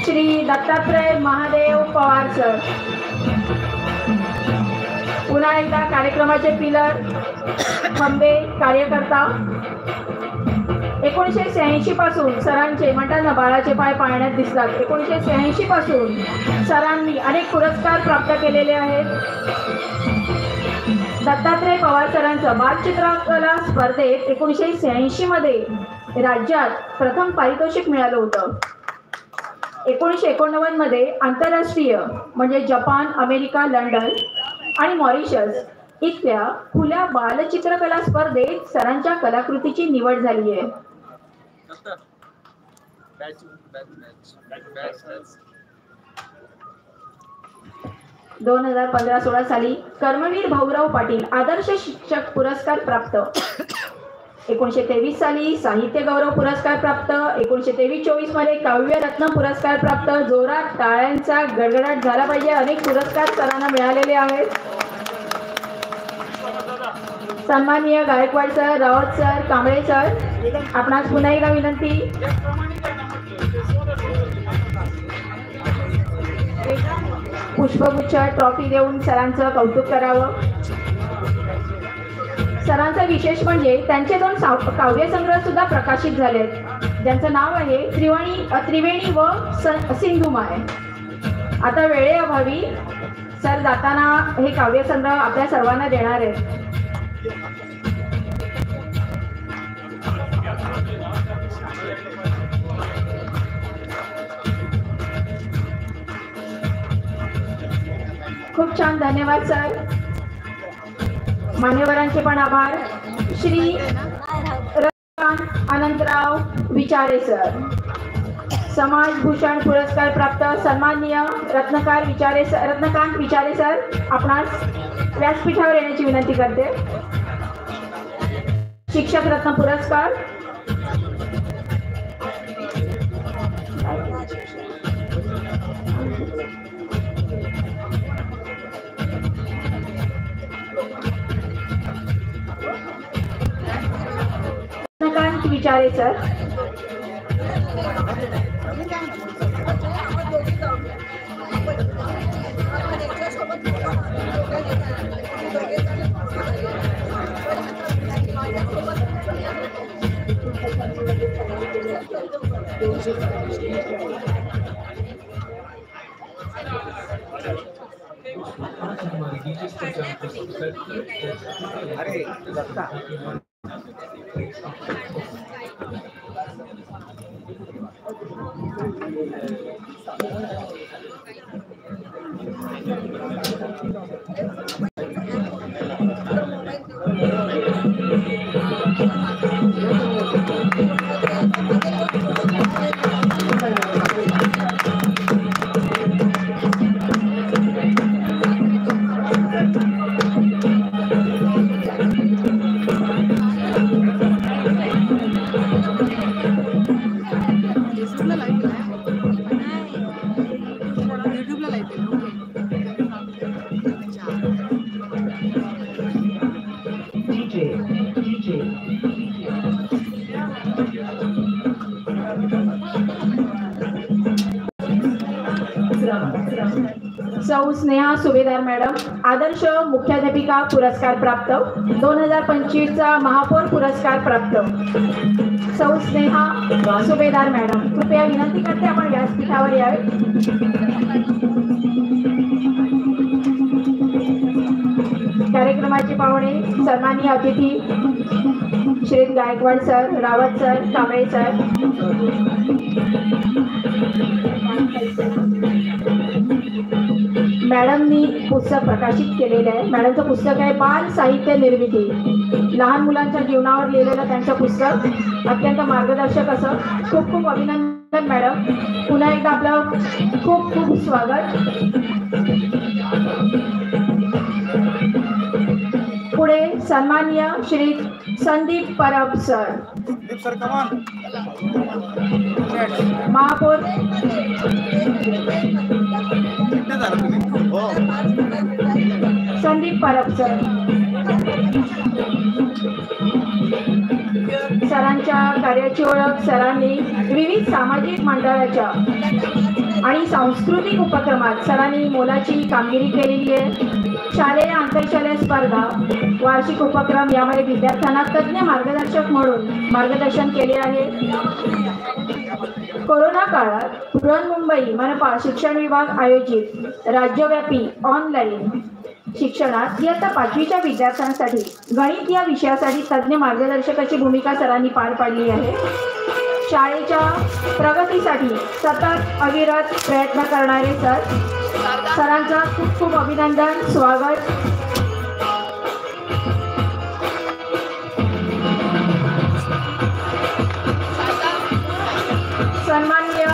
श्री दत्तात्रय महादेव पवार सर पुन्हा एकदा कार्यक्रमाचे पिलर, खंबे, कार्यकर्ता. 1986 पासून सरांचे म्हणतात ना बाळाचे पाय पाळण्यात दिसतात. 1986 पासून सरांनी अनेक पुरस्कार प्राप्त केलेले आहेत. दत्तात्रय पवार सरांचं बालचित्रकला स्पर्धेत 1986 मध्ये राज्यात प्रथम पारितोषिक मिळालं होतं. 1989 मध्ये आंतरराष्ट्रीय म्हणजे जपान, अमेरिका, लंडन आणि मॉरिशस इथल्या खुल्या बालचित्रकला स्पर्धेत सरांच्या कलाकृतीची निवड झाली आहे. 2015-16 साली कर्मवीर भाऊराव पाटील आदर्श शिक्षक पुरस्कार प्राप्त. 1923 साली साहित्य गौरव पुरस्कार प्राप्त. 1923-24 मध्ये काव्य रत्न पुरस्कार प्राप्त. जोरात टाळ्यांचा गडगडाट झाला पाहिजे. अनेक पुरस्कार सरांना मिळालेले आहेत. सन्माननीय Gaikwad sir, Rawat sir, Kamble sir आपणास पुन्हा एकदा विनंती. पुष्पगुच्छ ट्रॉफी देऊन सरांचं कौतुक करावं. सरांचा विशेष म्हणजे त्यांचे 2 काव्यसंग्रह सुद्धा प्रकाशित झाले ज्यांचं नाव आहे त्रिवेणी व सिंधुमाय. आता वेळेअभावी सर जाताना हे काव्यसंग्रह आपल्या सर्वांना देणार आहेत. खूप छान, धन्यवाद सर. मान्यवरांचे पण आभार. श्री अनंतराव विचारे सर समाजभूषण पुरस्कार प्राप्त. सन्माननीय रत्नकांत विचारे सर आपणास व्यासपीठावर येण्याची विनंती करते. शिक्षक रत्न पुरस्कार. रत्नकांत विचारे सर. अरे दत्ता सौ स्नेहा सुभेदार मॅडम आदर्श मुख्याध्यापिका पुरस्कार प्राप्त 2025चा महापौर पुरस्कार प्राप्त सौ स्नेहा सुभेदार मॅडम कृपया विनंती करते आपण व्यासपीठावर यावे. कार्यक्रमाचे पाहुणे सन्माननीय अतिथी Shri Gaikwad sir, Rawat sir, Kamble sir, मॅडमनी पुस्तक प्रकाशित केलेलं आहे. मॅडमचं पुस्तक आहे बाल साहित्य निर्मिती, लहान मुलांच्या जीवनावर लिहिलेलं त्यांचं पुस्तक अत्यंत मार्गदर्शक असं. खूप खूप अभिनंदन मॅडम, पुन्हा एकदा आपलं खूप खूप स्वागत. पुढे सन्माननीय श्री संदीप परब सर, महापौर संदीप परब सर. सरांच्या कार्याची ओळख सरांनी विविध सामाजिक मंडळाच्या आणि सांस्कृतिक उपक्रमात सरांनी मोलाची कामगिरी केलेली आहे. शालेय आंतरशालेय स्पर्धा, वार्षिक उपक्रम यामध्ये विद्यार्थ्यांना तज्ज्ञ मार्गदर्शक म्हणून मार्गदर्शन केले आहे. कोरोना काळात बृहन्मुंबई मनपा शिक्षण विभाग आयोजित राज्यव्यापी ऑनलाईन शिक्षणात इयत्ता 5वीच्या विद्यार्थ्यांसाठी गणित या विषयासाठी तज्ज्ञ मार्गदर्शकाची भूमिका सरांनी पार पाडली आहे. शाळेच्या प्रगतीसाठी सतत अविरत प्रयत्न करणारे सर, सरांचा खूप खूप अभिनंदन, स्वागत. सन्माननीय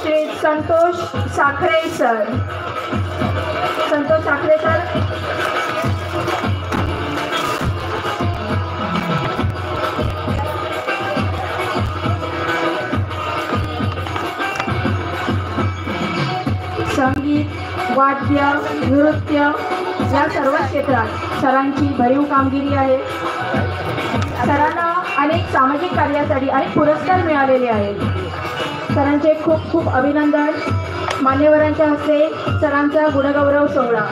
श्री संतोष साखरे सर, संतोष साखरे सर, संगीत, वाद्य, नृत्य या सर्व क्षेत्रात सरांची भरीव कामगिरी आहे. सरांना अनेक सामाजिक कार्यासाठी अनेक पुरस्कार मिळालेले आहेत. सरांचे खूप खूप अभिनंदन. मान्यवरांच्या हस्ते सरांचा गुणगौरव सोहळा.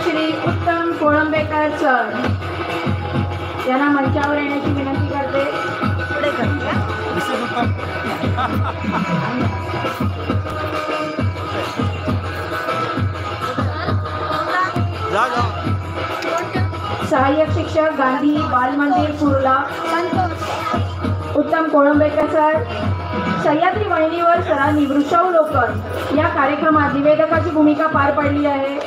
श्री उत्तम कोळंबेकर सर यांना मंचावर येण्याची विनंती करते. सहाय्यक शिक्षक गांधी बाल मंदिर कुर्ला उत्तम कोळंबेकर सर. सह्याद्री वाहिनीवर सरांनी वृक्षावलोकन या कार्यक्रमात निवेदकाची भूमिका पार पाडली आहे.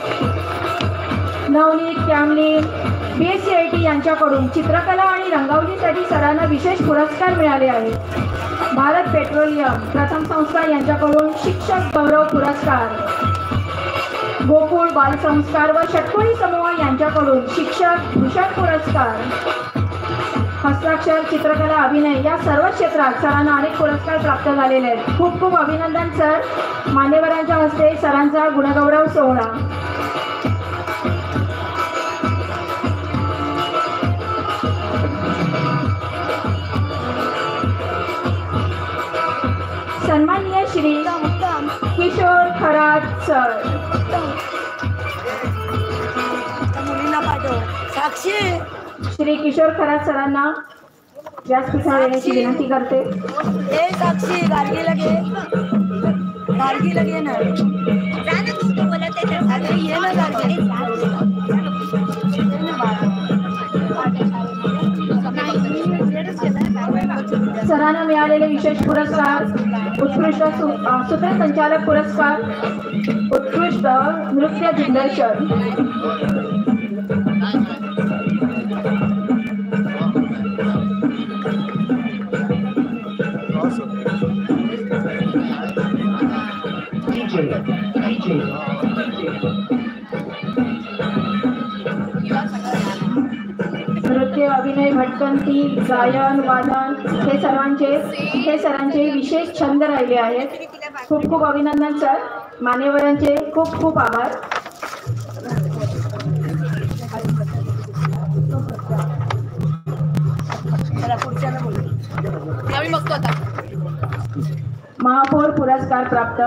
नवनीत कॅमलिन BSCIT यांच्याकडून चित्रकला आणि रंगवणीसाठी सरांना विशेष पुरस्कार मिळाले आहेत. भारत पेट्रोलियम प्रथम संस्था यांच्याकडून शिक्षक गौरव पुरस्कार, गोकुळ बालसंस्कार व षटकोनी समूह यांच्याकडून शिक्षक भूषण पुरस्कार, हस्ताक्षर, चित्रकला, अभिनय या सर्व क्षेत्रात सरांना अनेक पुरस्कार प्राप्त झालेले आहेत. खूप खूप अभिनंदन सर. मान्यवरांच्या हस्ते सरांचा गुणगौरव सोहळा. सन्माननीय श्री किशोर खरात सर, साक्षी श्री किशोर खरात सरांना व्यासपीठावर येण्याची विनंती करते. ए साक्षी गार्गी लगे ना अरे ये ना गार्गी सरांना मिळालेले विशेष पुरस्कार उत्कृष्ट सूत्रसंचालक पुरस्कार, उत्कृष्ट नृत्य दिग्दर्शन, नृत्य, अभिनय, भटकंती, गायन, वादन हे सरांचे विशेष छंद राहिले आहेत. खूप खूप अभिनंदन सर. मान्यवरांचे खूप खूप आभार. महापौर पुरस्कार प्राप्त.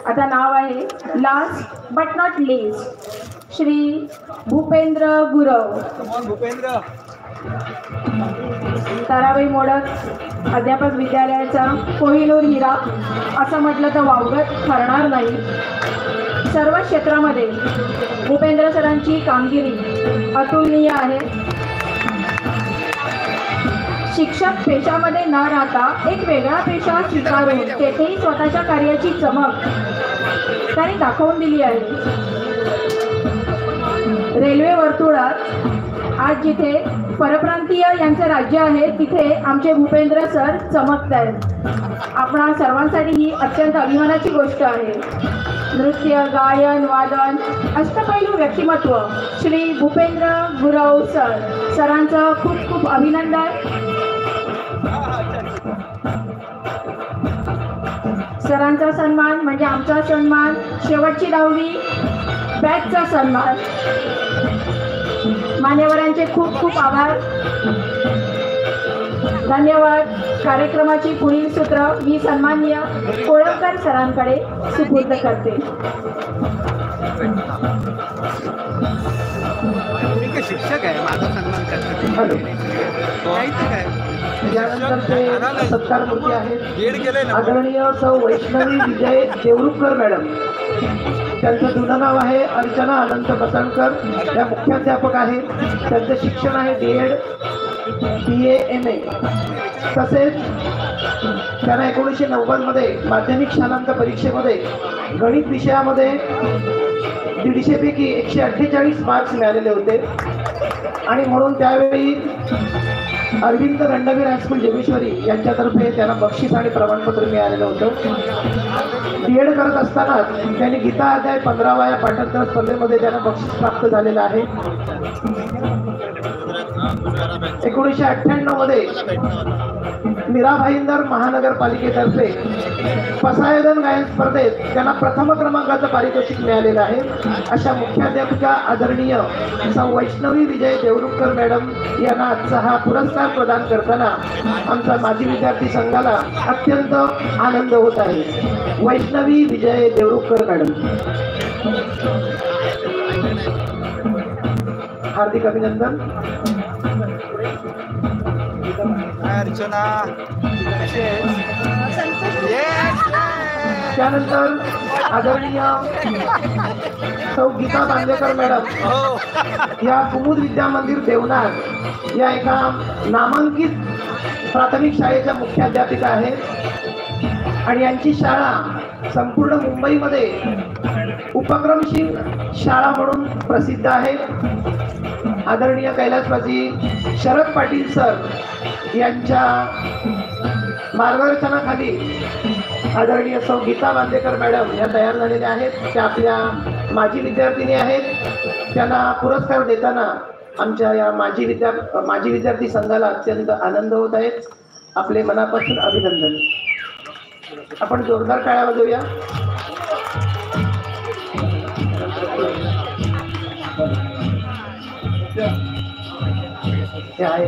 आता नाव आहे last but not least Shri Bhupendra Gurav. Tarabai modak अध्यापक विद्यालयाचा कोहिनूर हिरा असं म्हटलं तर वावगत ठरणार नाही. सर्व क्षेत्रामध्ये भूपेंद्र सरांची कामगिरी अतुलनीय आहे. शिक्षक पेशामध्ये न राहता एक वेगळा पेशा स्वीकारून तेथेही स्वतःच्या कार्याची चमक त्यांनी दाखवून दिली आहे. रेल्वे वर्तुळात आज जिथे परप्रांतीय यांचं राज्य आहे तिथे आमचे भूपेंद्र सर चमकत आहेत. आपणा सर्वांसाठी ही अत्यंत अभिमानाची गोष्ट आहे. नृत्य, गायन, वादन अष्टपैलू व्यक्तिमत्व श्री भूपेंद्र गुरव सरांचं खूप खूप अभिनंदन. सरांचा सन्मान म्हणजे आमचा सन्मान. शेवटची दहावी बॅचचा सन्मान. मान्यवरांचे खूप खूप आभार. धन्यवाद. कार्यक्रमाची पुढील सूत्र मी सन्माननीय कोळंबकर सरांकडे सुपूर्द करते. शिक्षक आहे, माझा सन्मान करते. यानंतरचे सत्कारमूर्ती आहेत आदरणीय सौ वैष्णवी विजय देवरुखकर मॅडम. त्यांचं जुनं नाव आहे अर्चना अनंत बसणकर. त्या मुख्याध्यापक आहेत. त्यांचं शिक्षण आहे DED BA MA. तसेच त्यांना 1990 माध्यमिक शालांत परीक्षेमध्ये गणित विषयामध्ये 150 पैकी 148 मार्क्स मिळालेले होते आणि म्हणून त्यावेळी अरविंद रणवीर हायस्कूल जोगेश्वरी यांच्यातर्फे त्यांना बक्षीस आणि प्रमाणपत्र मिळालेलं होतं. DED करत असताना त्यांनी गीता अध्याय 15 या पाठांतर स्पर्धेमध्ये त्यांना बक्षीस प्राप्त झालेलं आहे. 1998 मध्ये मीरा भाईंदर महानगरपालिकेतर्फे पसायदान गायन स्पर्धेत त्यांना प्रथम क्रमांकाचं पारितोषिक मिळालेलं आहे. अशा मुख्याध्यापिका आदरणीय सौ वैष्णवी विजय देवरुखकर मॅडम यांना आजचा हा पुरस्कार प्रदान करताना आमचा माजी विद्यार्थी संघाला अत्यंत आनंद होत आहे. वैष्णवी विजय देवरुखकर मॅडम, हार्दिक अभिनंदन. अर्चना त्यानंतर आदरणीय सौ गीता बांदेकर मॅडम या कुमुद विद्या मंदिर देवनाथ या एका नामांकित प्राथमिक शाळेच्या मुख्याध्यापिका आहेत आणि यांची शाळा संपूर्ण मुंबईमध्ये उपक्रमशील शाळा म्हणून प्रसिद्ध आहे. आदरणीय कैलासवासी शरद पाटील सर यांच्या मार्गदर्शनाखाली आदरणीय सौ गीता बांदेकर मॅडम या तयार झालेल्या आहेत. त्या आपल्या माजी विद्यार्थिनी आहेत. त्यांना पुरस्कार देताना आमच्या या माजी विद्यार्थी संघाला अत्यंत आनंद होत आहे. आपले मनापासून अभिनंदन. आपण जोरदार टाळ्या वाजवूया. हे आहे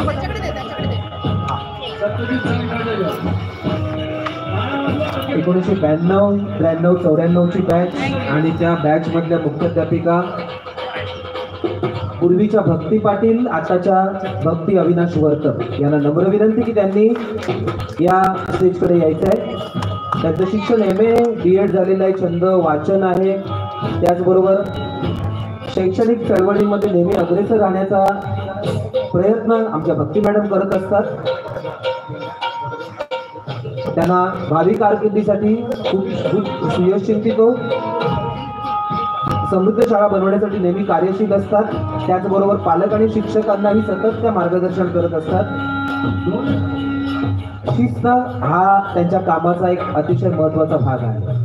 त्यांच्याकडे दे. 1992, 93, 94ची बॅच आणि त्या बॅच मधल्या मुख्याध्यापिका पूर्वीच्या भक्ती पाटील, आताच्या भक्ती अविनाश वरकर यांना नम्र विनंती की त्यांनी या स्टेजकडे यायचं आहे. त्यांचं शिक्षण MA BEd झालेलं आहे, छंद वाचन आहे, त्याचबरोबर शैक्षणिक चळवळीमध्ये नेहमी अग्रेसर राहण्याचा प्रयत्न आमच्या भक्ती मॅडम करत असतात. त्यांना भावी कारकिर्दीसाठी खूप सुयशचिंतित समृद्ध शाळा बनवण्यासाठी नेहमी कार्यशील असतात. त्याचबरोबर पालक आणि शिक्षकांनाही सतत त्या मार्गदर्शन करत असतात. शिस्त हा त्यांच्या कामाचा एक अतिशय महत्त्वाचा भाग आहे.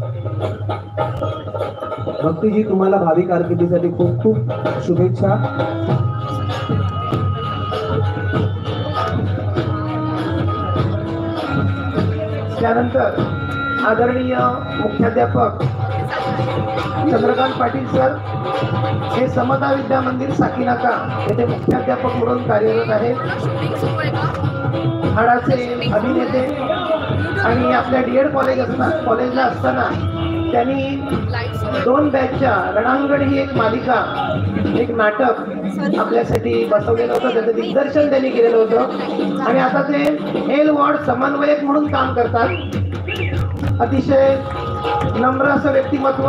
भक्तीजी, तुम्हाला भावी कारकिर्दीसाठी खूप खूप शुभेच्छा. त्यानंतर आदरणीय मुख्याध्यापक चंद्रकांत पाटील सर हे समता विद्या मंदिर साकीनाका येथे मुख्याध्यापक म्हणून कार्यरत आहेत. हाडाचे अभिनेते आणि आपल्या DEd कॉलेजला असताना त्यांनी 2 बॅचच्या रणांगण ही एक मालिका, एक नाटक आपल्यासाठी बसवलेलं होतं. त्याचं दिग्दर्शन त्यांनी केलेलं होतं आणि आता ते एल वॉर्ड समन्वयक म्हणून काम करतात. अतिशय नम्र असं व्यक्तिमत्व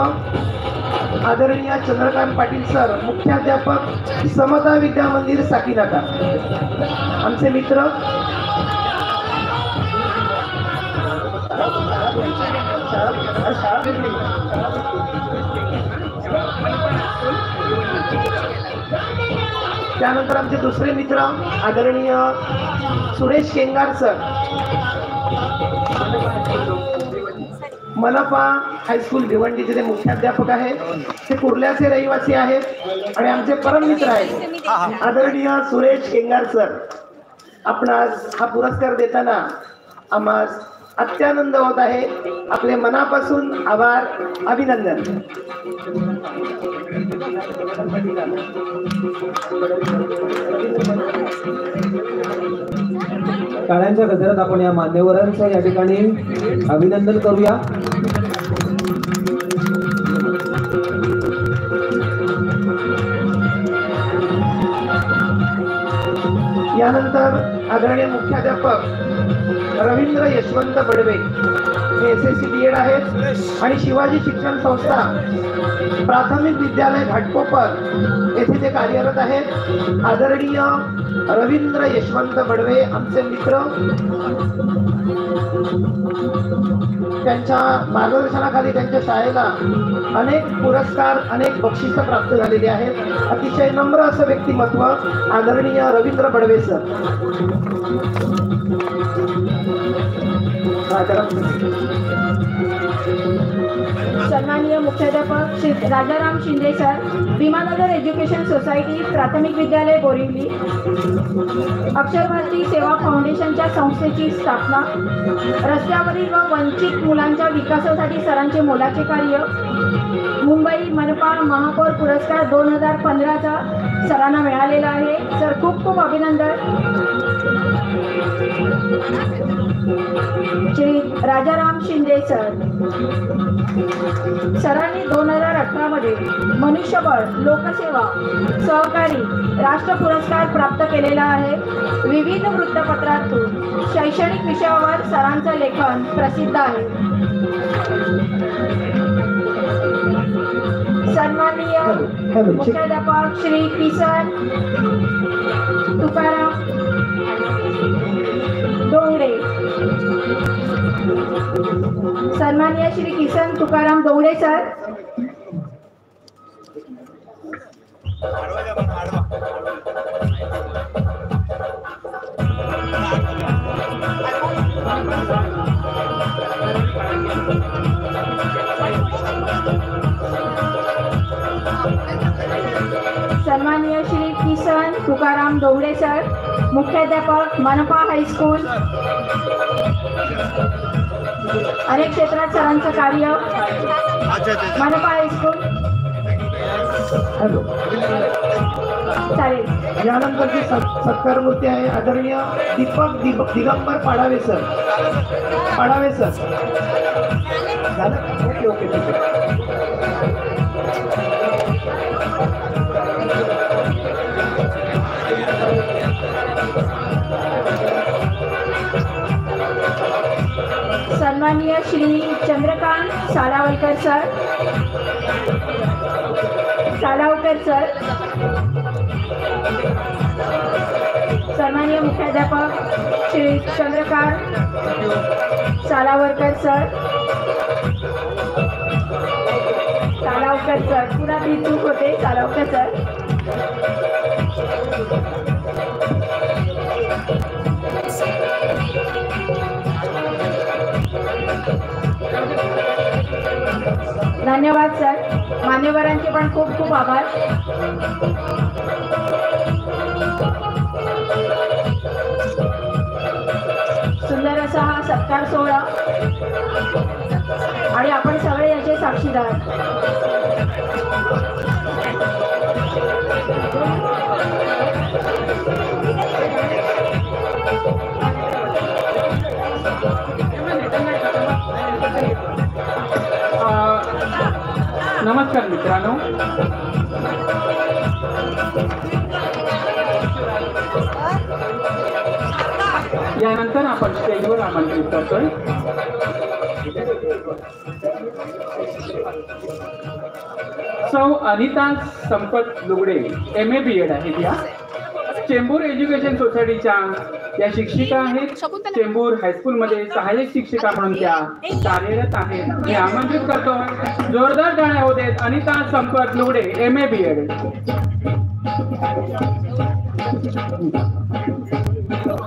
आदरणीय चंद्रकांत पाटील सर, मुख्याध्यापक समता विद्या मंदिर साकीनाका, आमचे मित्र. त्यानंतर आमचे दुसरे मित्र आदरणीय सुरेश केंगार सर, मनपा हायस्कूल भिवंडीचे ते मुख्याध्यापक आहेत. ते कुर्ल्याचे रहिवासी आहेत आणि आमचे परम मित्र आहेत आदरणीय सुरेश केंगार सर. आपणास हा पुरस्कार देताना आम्हास अत्यानंद होत आहे. आपले मनापासून आभार, अभिनंदन. टाळ्यांच्या गजरात आपण या मान्यवरांचं या ठिकाणी अभिनंदन करूया. यानंतर आदरणीय मुख्याध्यापक रवींद्र यशवंत बडवे हे SSC BEd आहेत आणि शिवाजी शिक्षण संस्था प्राथमिक विद्यालय घाटकोपर येथे ते कार्यरत आहेत. आदरणीय रवींद्र यशवंत बडवे आमचे मित्र. त्यांच्या मार्गदर्शनाखाली त्यांच्या शाळेला अनेक पुरस्कार, अनेक बक्षिसं प्राप्त झालेली आहेत. अतिशय नम्र असं व्यक्तिमत्व आदरणीय रवींद्र बडवे सर. सन्माननीय मुख्याध्यापक Shri Rajaram Shinde sir, Bhimanagar education society प्राथमिक विद्यालय बोरिवली, अक्षर भारती सेवा फाउंडेशनच्या संस्थेची स्थापना, रस्त्यावरील व वंचित मुलांच्या विकासासाठी सरांचे मोलाचे कार्य, मुंबई मनपा महापौर पुरस्कार 2015चा सरांना मिळालेला आहे. सर खूप खूप अभिनंदन. श्री राजाराम शिंदे सर, सरांनी 2018 मध्ये मनुष्यबळ, लोकसेवा, सहकारी राष्ट्र पुरस्कार प्राप्त केलेला आहे. विविध वृत्तपत्रातून शैक्षणिक विषयावर सरांचं लेखन प्रसिद्ध आहे. सन्माननीय मुख्याध्यापक श्री किसन तुकाराम डोंगरे, सन्माननीय श्री किसन तुकाराम डोंगरे सर. सन्माननीय श्री किसन तुकाराम डोंगरे सर, मुख्याध्यापक मनपा हायस्कूल. अनेक क्षेत्रात सरांचं कार्य. मनपा हायस्कूल. हॅलो. चालेल. यानंतरची सत्कार मूर्ती आहे आदरणीय दीपक दिगंबर पाडावे सर. पाडावे सर झालं. ओके ओके ठीक आहे. सन्माननीय श्री चंद्रकांत सालावकर सर. सालावकर सर. सन्माननीय मुख्याध्यापक श्री चंद्रकांत सालावकर सर. सालावकर सर. पुन्हा ती चूक होते. सालावकर सर. धन्यवाद सर. मान्यवरांचे पण खूप खूप आभार. सुंदर असा हा सत्कार सोहळा आणि आपण सगळे याचे साक्षीदार. नमस्कार मित्रांनो. यानंतर आपण स्टेजवर आमंत्रित करतोय सौ अनिता संपत लुगडे, MA BEd आहेत. या चेंबूर एज्युकेशन सोसायटीच्या या शिक्षिका आहेत. चेंबूर हायस्कूलमध्ये सहाय्यक शिक्षिका म्हणून त्या कार्यरत आहेत. मी आमंत्रित करतो, जोरदार टाळ्या होऊ देत. अनिता संपत लुगडे, MA BEd.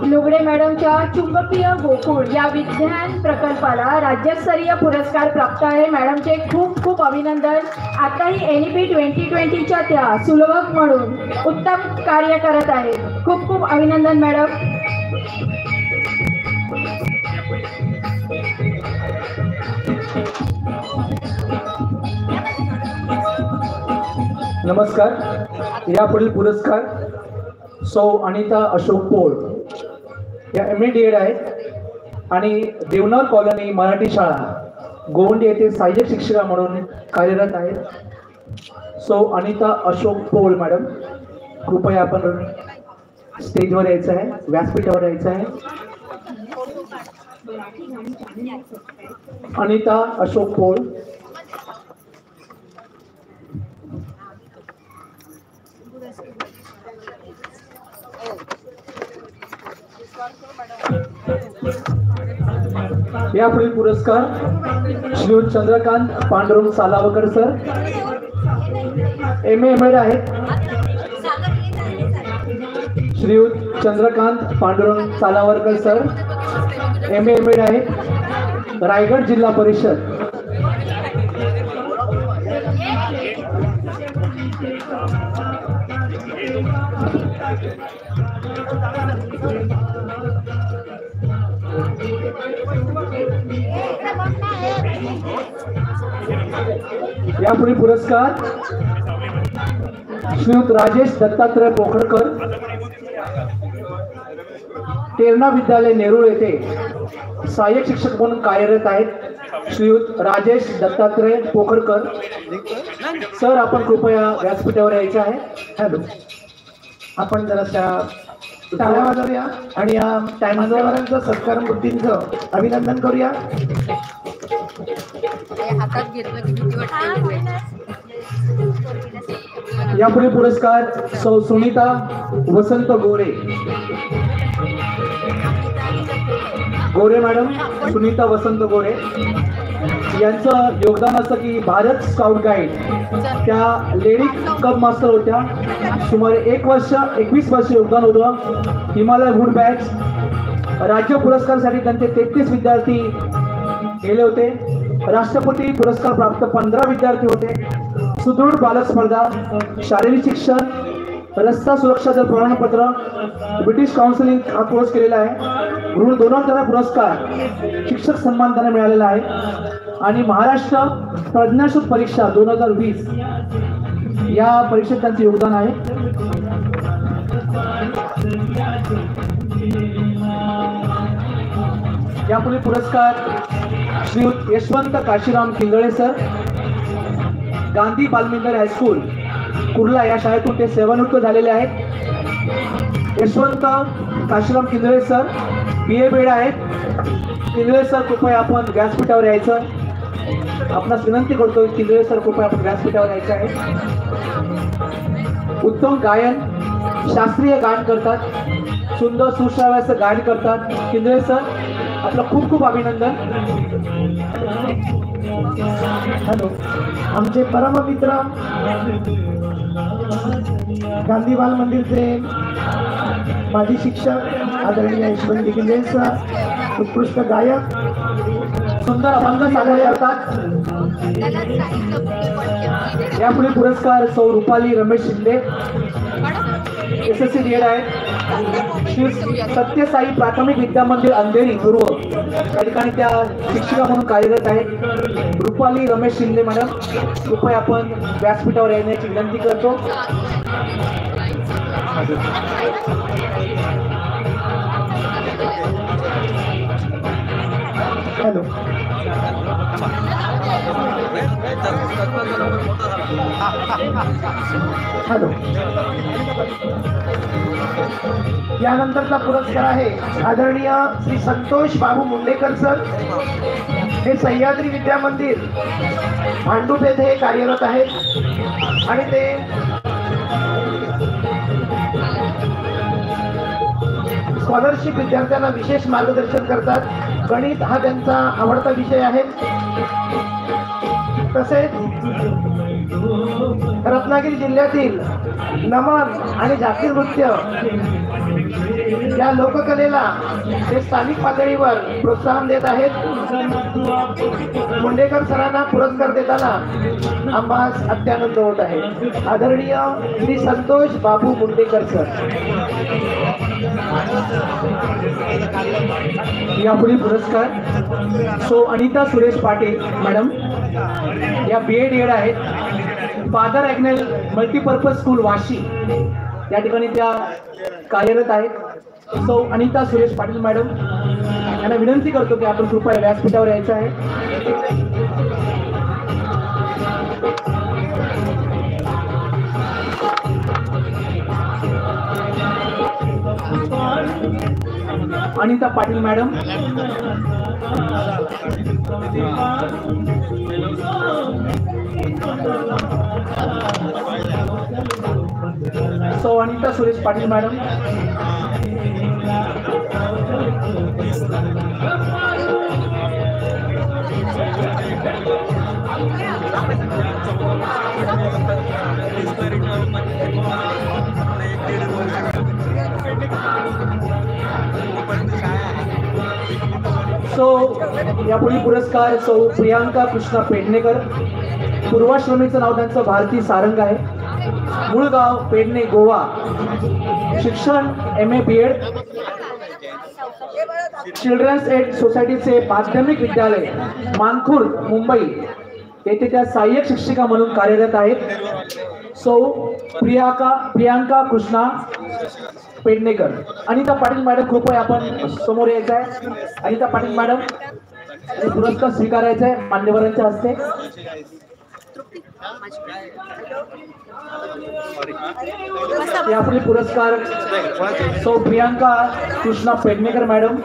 लुगडे मॅडमच्या चुंबकीय गोकुळ या विज्ञान प्रकल्पाला राज्यस्तरीय पुरस्कार प्राप्त आहे. मॅडमचे खूप खूप अभिनंदन. आताही NEP 2020च्या त्या सुलभक म्हणून उत्तम कार्य करत आहेत. खूप खूप अभिनंदन मॅडम. नमस्कार. यापुढील पुरस्कार सौ अनिता अशोक पोळ या MA BEd आहेत आणि देवनार कॉलनी मराठी शाळा गोवंडी येथे सहाय्यक शिक्षिका म्हणून कार्यरत आहेत. सौ अनिता अशोक पोळ मॅडम, कृपया आपण स्टेजवर यायचं आहे, व्यासपीठावर यायचं आहे. अनिता अशोक पोळ. यापुढील पुरस्कार Shriyut Chandrakant Pandurang Salavkar sir, MA BEd आहेत. Shriyut Chandrakant Pandurang Salavkar sir, MA BEd आहेत. रायगड जिल्हा परिषद. यापुढील पुरस्कार श्रीयुत राजेश दत्तात्रय पोखरकर, तेरणा विद्यालय नेरूळ येथे सहाय्यक शिक्षक म्हणून कार्यरत आहेत. श्रीयुत राजेश दत्तात्रय पोखरकर सर, आपण कृपया व्यासपीठावर यायचे आहे. हॅलो. आपण जरा टाळ्या वाजवूया आणि या मान्यवरांचं सत्कार मूर्तींचं अभिनंदन करूया. यापुढे पुरस्कार सौ सुनीता वसंत गोरे. गोरे मॅडम, सुनीता वसंत गोरे यांचं योगदान असं की भारत स्काउट गाईड त्या लेडी कप मास्टर होत्या. सुमारे 21 वर्ष योगदान होतं. हिमालय वूड बॅग्स राज्य पुरस्कारासाठी त्यांचे 33 विद्यार्थी गेले होते. राष्ट्रपती पुरस्कार प्राप्त 15 विद्यार्थी होते. सुदृढ बालक स्पर्धा, शारीरिक शिक्षण, रस्ता सुरक्षा दल प्रमाणपत्र, ब्रिटिश काउन्सिलिंग हा कोर्स केलेला आहे. ऋण 2000 पुरस्कार शिक्षक सन्मान त्यांना मिळालेला आहे. आणि महाराष्ट्र प्रज्ञाशोध परीक्षा 2020 या परीक्षेत त्यांचं योगदान आहे. यापुढे पुरस्कार श्री यशवंत काशीराम किंगळे सर, गांधी बालमिंदर हायस्कूल कुर्ला या शाळेतून ते सेवानिवृत्त झालेले आहेत. Yashwant Kashiram Kingle sir BA BEd आहेत. किंगळे सर कृपया आपण व्यासपीठावर यायचं. आपणास विनंती करतो किंगळे सर कृपया आपण व्यासपीठावर यायचं आहे. उत्तम गायन, शास्त्रीय गायन करतात, सुंदर सुश्राव्याचं गायन करतात. किंगळे सर आपलं खूप खूप अभिनंदन. हॅलो, आमचे परममित्र गांधी बाल मंदिरचे माजी शिक्षक आदरणीय यशवंत किंगळे सर, उत्कृष्ट गायक, सुंदर अभंग सादर करतात. यापुढे पुरस्कार सौ रुपाली रमेश शिंदे, SSC BEd आहेत. श्री सत्यसाई प्राथमिक विद्या मंदिर अंधेरी पूर्व या ठिकाणी त्या शिक्षिका म्हणून कार्यरत आहेत. रुपाली रमेश शिंदे मॅडम कृपया आपण व्यासपीठावर येण्याची विनंती करतो. Hello, hello. यानंतरचा पुरस्कार आहे आदरणीय श्री संतोष बाबू मुंडेकर सर. हे सह्याद्री विद्या मंदिर भांडूप येथे कार्यरत आहेत आणि ते स्कॉलरशिप विद्यार्थ्यांना विशेष मार्गदर्शन करतात. गणित हा त्यांचा आवडता विषय आहे. तसेच रत्नागिरी जिल्ह्यातील नमन आणि जातीय नृत्य या लोककलेला ते स्थानिक पातळीवर प्रोत्साहन देत आहेत. मुंडेकर सरांना पुरस्कार देताना आम्हास अत्यानंद होत आहे. आदरणीय श्री संतोष बाबू मुंडेकर सर. यापुढे पुरस्कार सो अनिता सुरेश पाटील मॅडम, या BA BEd आहेत. Father Agnel multipurpose school Vashi या ठिकाणी त्या कार्यरत आहेत. सो अनिता सुरेश पाटील मॅडम यांना विनंती करतो की आपण कृपया व्यासपीठावर यायचं आहे. Anita Patil madam. So Anita Suresh Patil madam. So यापुढील पुरस्कार सौ प्रियांका कृष्णा पेडणेकर. पूर्वाश्रमीचं नाव त्यांचं भारती सारंग आहे. मूळ गाव पेडणे गोवा. शिक्षण MA BEd. चिल्ड्रन्स एड सोसायटीचे माध्यमिक विद्यालय मानखुर्द मुंबई येथे त्या सहाय्यक शिक्षिका म्हणून कार्यरत आहेत. सौ प्रियांका कृष्णा पेडणेकर. अनिता पाटील मॅडम कृपया आपण समोर यायचं आहे. अनिता पाटील मॅडम पुरस्कार स्वीकारायचा आहे मान्यवरांच्या हस्ते. यापुढे पुरस्कार सौ प्रियांका कृष्णा पेडणेकर मॅडम.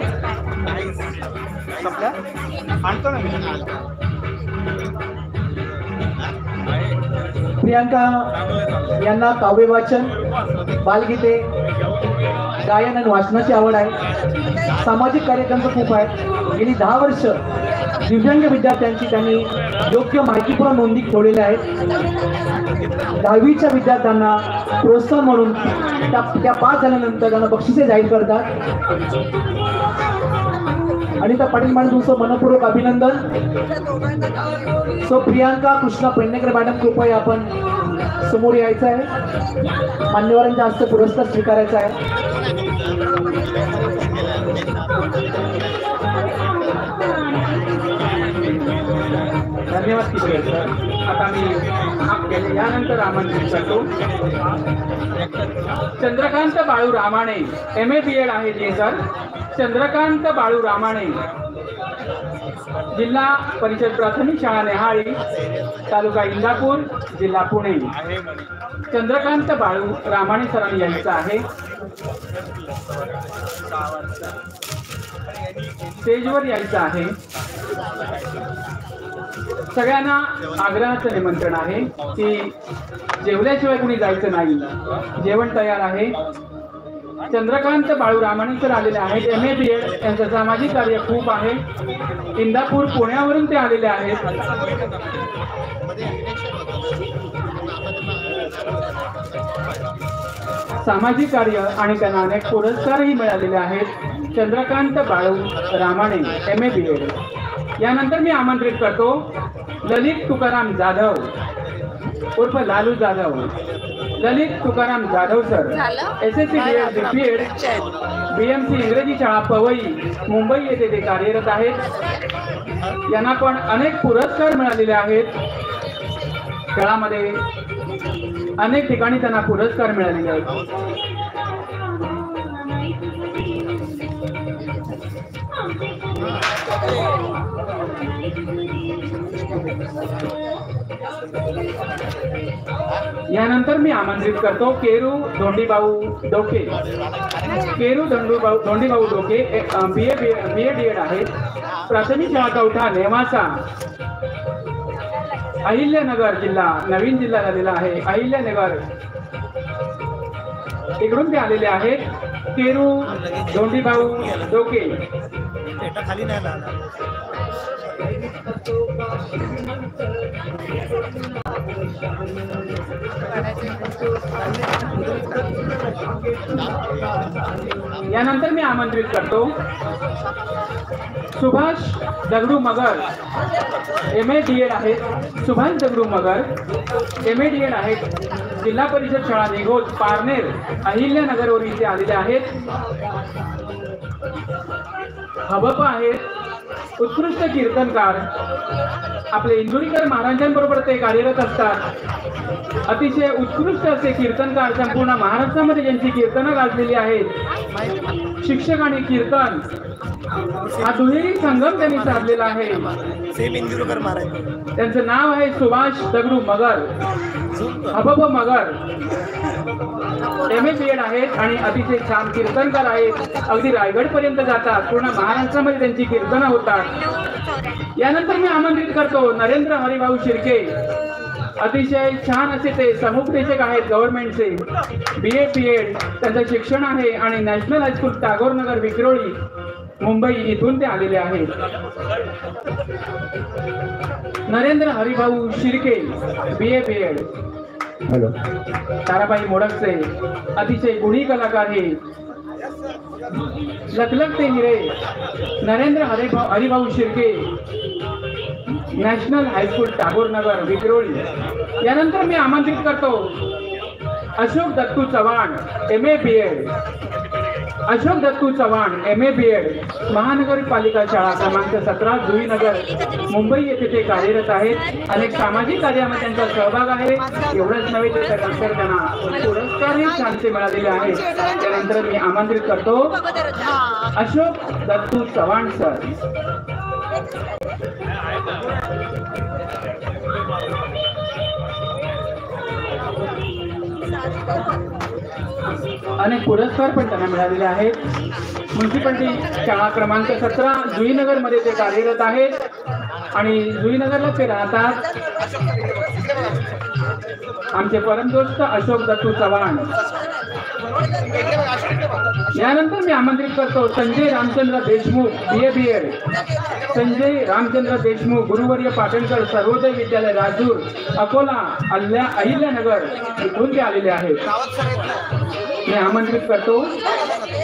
प्रियांका यांना काव्य वाचन, बालगीते, गायन आणि वाचनाची आवड आहे. सामाजिक कार्य त्यांचं खूप आहे. गेली 10 वर्ष दिव्यांग विद्यार्थ्यांची त्यांनी योग्य माहितीपूर्ण नोंदी ठेवलेल्या आहेत. 10वीच्या विद्यार्थ्यांना प्रोत्साहन म्हणून त्या पास झाल्यानंतर त्यांना बक्षिसे जाहीर करतात. अनिता पाटील मॅडम तुमचं मनपूर्वक अभिनंदन. सो प्रियांका कृष्णा पेडणेकर मॅडम कृपया आपण समोर यायचं आहे. मान्यवरांच्या हस्ते पुरस्कार स्वीकारायचा आहे. धन्यवाद किशोर सर. आता मी यानंतर आमंत्रित करतो चंद्रकांत बाळू रामाणे, MA BEd आहे ते सर. चंद्रकांत बाळू रामाणे, जिल्हा परिषद प्राथमिक शाळा नेहाळी, तालुका इंदापूर, जिल्हा पुणे. चंद्रकांत बाळू रामाणे सरांनी यायचं आहे. स्टेजवर यायचं आहे. सगळ्यांना आग्रहाचं निमंत्रण आहे की जेवल्याशिवाय कुणी जायचं नाही. जेवण तयार आहे. चंद्रकांत बाळू रामाणे सर आलेले आहेत. MA BEd यांचं सामाजिक कार्य खूप आहे. इंदापूर पुण्यावरून ते आलेले आहेत. सामाजिक कार्य आणि त्यांना अनेक पुरस्कारही मिळालेले आहेत. Chandrakant Balu Ramane, MA BEd. यानंतर मी आमंत्रित करतो ललित तुकाराम जाधव उर्फ Lalu Jadhav. Lalit Tukaram Jadhav sir, SSC BEd BMC इंग्रजी शाळा पवई, मुंबई येथे ते कार्यरत आहेत. यांना पण अनेक पुरस्कार मिळालेले आहेत. खेळामध्ये अनेक ठिकाणी त्यांना पुरस्कार मिळालेले आहेत. यानंतर मी आमंत्रित करतो केरू धोंडीभाऊ डोके. केरू धोंडीभाऊ डोके BEd आहेत. प्राथमिक शाळा कवठा नेवासा, अहिल्यानगर जिल्हा, नवीन जिल्हा झालेला आहे अहिल्यानगर, इकडून ते आलेले आहेत. केरू धोंडीभाऊ डोके. खाली नाही आला. यानंतर मी आमंत्रित करतो सुभाष दगडू मगर, MA BEd आहेत. सुभाष दगडू मगर, MA BEd आहेत. जिल्हा परिषद शाळा निघोज, पारनेर, अहिल्यानगरवरून इथे आलेले आहेत. हबप आहेत. उत्कृष्ट कीर्तनकार, आपले इंदुरीकर महाराजांबरोबर ते कार्यरत असतात. अतिशय उत्कृष्ट असे कीर्तनकार, संपूर्ण महाराष्ट्रामध्ये ज्यांची कीर्तनं गाजलेली आहेत. शिक्षक आणि कीर्तन हा दुहेरी संगम त्यांनी साधलेला आहे. सेम इंदुरीकर महाराज. त्यांचं नाव आहे सुभाष दगडू मगर, हबप मगर. MA BEd आहेत आणि अतिशय छान कीर्तनकार आहेत. अगदी रायगड पर्यंत जातात. पूर्ण महाराष्ट्रामध्ये त्यांची कीर्तनं होतात. यानंतर मी आमंत्रित करतो नरेंद्र हरिभाऊ शिर्के. अतिशय छान असे ते समुपदेशक आहेत गव्हर्नमेंटचे, BA BEd त्यांचं शिक्षण आहे आणि नॅशनल हायस्कूल टागोरनगर विक्रोळी, मुंबई इथून ते आलेले आहेत. Narendra Haribhau Shirke, BA BEd. Hello. Tarabai मोडकचे अतिशय गुणी कलाकार हे. लखलखते हिरे नरेंद्र हरिभाऊ शिर्के, नॅशनल हायस्कूल टागोरनगर विक्रोळी. यानंतर मी आमंत्रित करतो Ashok Dattu Chavan, MA BEd. Ashok Dattu Chavan, MA BEd, महानगरपालिका शाळा क्रमांक 17, जुईनगर, मुंबई येथे ते कार्यरत आहेत. अनेक सामाजिक कार्यामध्ये त्यांचा सहभाग आहे. एवढंच नव्हे तर नंतर त्यांना पुरस्कारही छानसे मिळालेले आहेत. त्यानंतर मी आमंत्रित करतो अशोक दत्तू चव्हाण सर. अनेक पुरस्कार पण त्यांना मिळालेले आहेत. म्युन्सिपालिटी शाळा क्रमांक 17 जुईनगर मध्ये ते कार्यरत आहेत आणि जुईनगरला ते राहतात. आमचे परमदोस्त अशोक दत्तू चव्हाण. यानंतर मी आमंत्रित करतो संजय रामचंद्र देशमुख, BA BEd. संजय रामचंद्र देशमुख, गुरुवर्य पाटणकर सर्वोदय विद्यालय राजूर, अकोला, अहिल्यानगर इथून ते आलेले आहेत. मी आमंत्रित करतो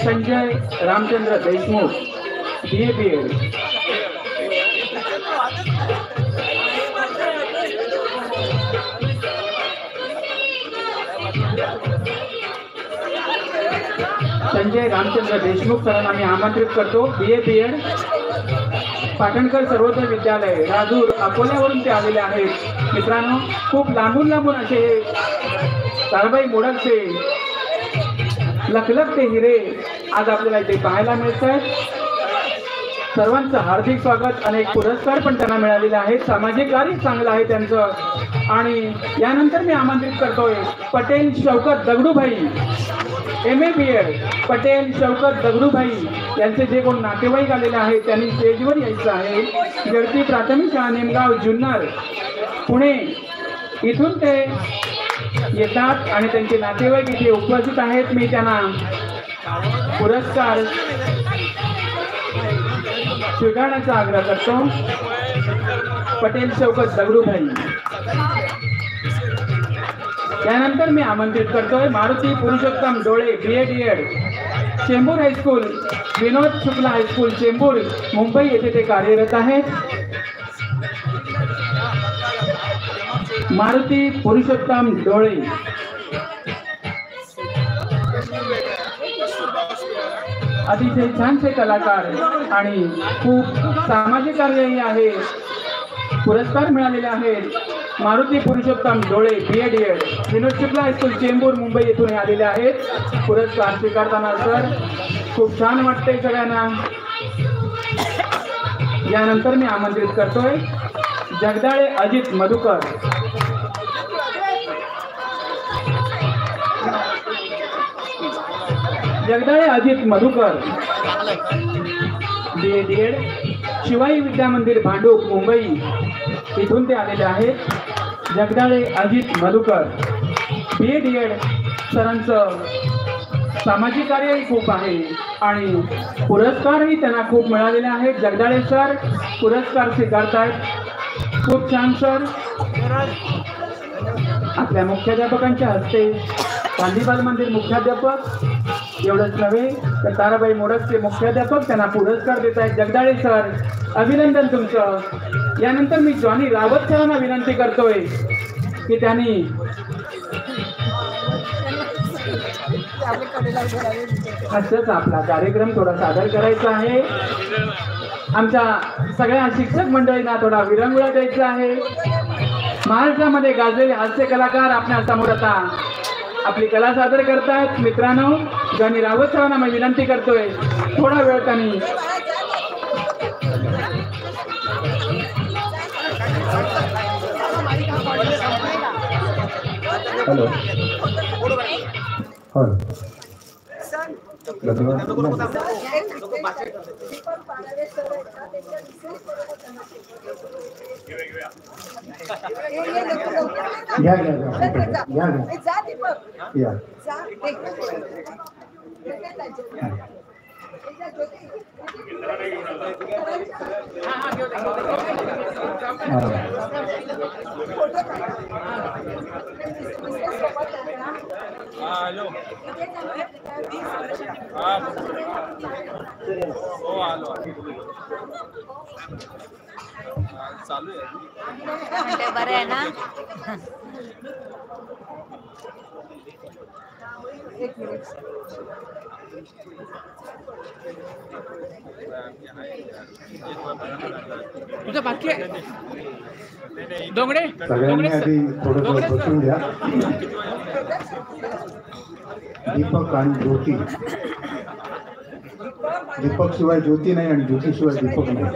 संजय रामचंद्र देशमुख, BA BEd. संजय रामचंद्र देशमुख सरांना मी आमंत्रित करतो, BA BEd. पाटणकर सर्वोदय विद्यालय राजूर अकोल्यावरून ते आलेले आहेत. मित्रांनो, खूप लांबून लांबून असे ताराबाई मोडकचे लखलखते हिरे आज आपल्याला इथे पाहायला मिळत आहेत. सर्वांचं हार्दिक स्वागत. अनेक पुरस्कार पण त्यांना मिळालेले आहेत. सामाजिक कार्य चांगलं आहे त्यांचं. आणि यानंतर मी आमंत्रित करतोय पटेल शौकत दगडूभाई MA BEd पटेल शौकत दगडूभाई यांचे जे कोण नातेवाईक आलेले आहेत त्यांनी स्टेजवर यायचं आहे. जगती प्राथमिक शाळा नेमगाव जुन्नर पुणे इथून ते येतात आणि त्यांचे नातेवाईक इथे उपस्थित आहेत. मी त्यांना पुरस्कार स्वीकारण्याचा आग्रह करतो. पटेल शौकत दगडूभाई. त्यानंतर मी आमंत्रित करतोय मारुती पुरुषोत्तम डोळे BA चेंबूर हायस्कूल विनोद शुक्ला हायस्कूल चेंबूर मुंबई येथे ते कार्यरत आहेत. मारुती पुरुषोत्तम डोळे अतिशय छानसे कलाकार आणि खूप सामाजिक कार्यही आहे. पुरस्कार मिळालेले आहेत. मारुती पुरुषोत्तम डोळे BA विनोद शुक्ला हायस्कूल चेंबूर मुंबई येथून आलेले आहेत. पुरस्कार स्वीकारताना सर खूप छान वाटतंय सगळ्यांना. यानंतर मी आमंत्रित करतोय जगदाळे अजित मधुकर. जगदाळे अजित मधुकर BA शिवाई विद्या मंदिर भांडूप मुंबई इथून ते आलेले आहेत. जगदाळे अजित मधुकर BA सरांचं सामाजिक कार्यही खूप आहे आणि पुरस्कारही त्यांना खूप मिळालेले आहेत. जगदाळे सर पुरस्कार स्वीकारतायत. खूप छान सर. आपल्या मुख्याध्यापकांच्या हस्ते गांधीबाल मंदिर मुख्याध्यापक एवढंच नव्हे तर ताराबाई मोडकचे मुख्याध्यापक त्यांना पुरस्कार देत आहेत. जगदाळे सर अभिनंदन तुमचं. यानंतर मी जॉनी रावत सरांना विनंती करतोय की त्यांनी असंच आपला कार्यक्रम थोडा सादर करायचा आहे. आमच्या सगळ्या शिक्षक मंडळींना थोडा विरंगुळा द्यायचा आहे. महाराष्ट्रामध्ये गाजलेले हास्य कलाकार आपल्या समोर आता आपली कला सादर करतायत. मित्रांनो, जॉनी रावत सरांना मी विनंती करतोय थोडा वेळ त्यांनी हॅलो चालू आहे बरं आहे ना. तुझं बाकी आहे डोंगरे. सगळ्यांनी आधी थोडंसं बसून घ्या. दीपक आणि ज्योती. दीपक शिवाय ज्योती नाही आणि ज्योती शिवाय दीपक नाही.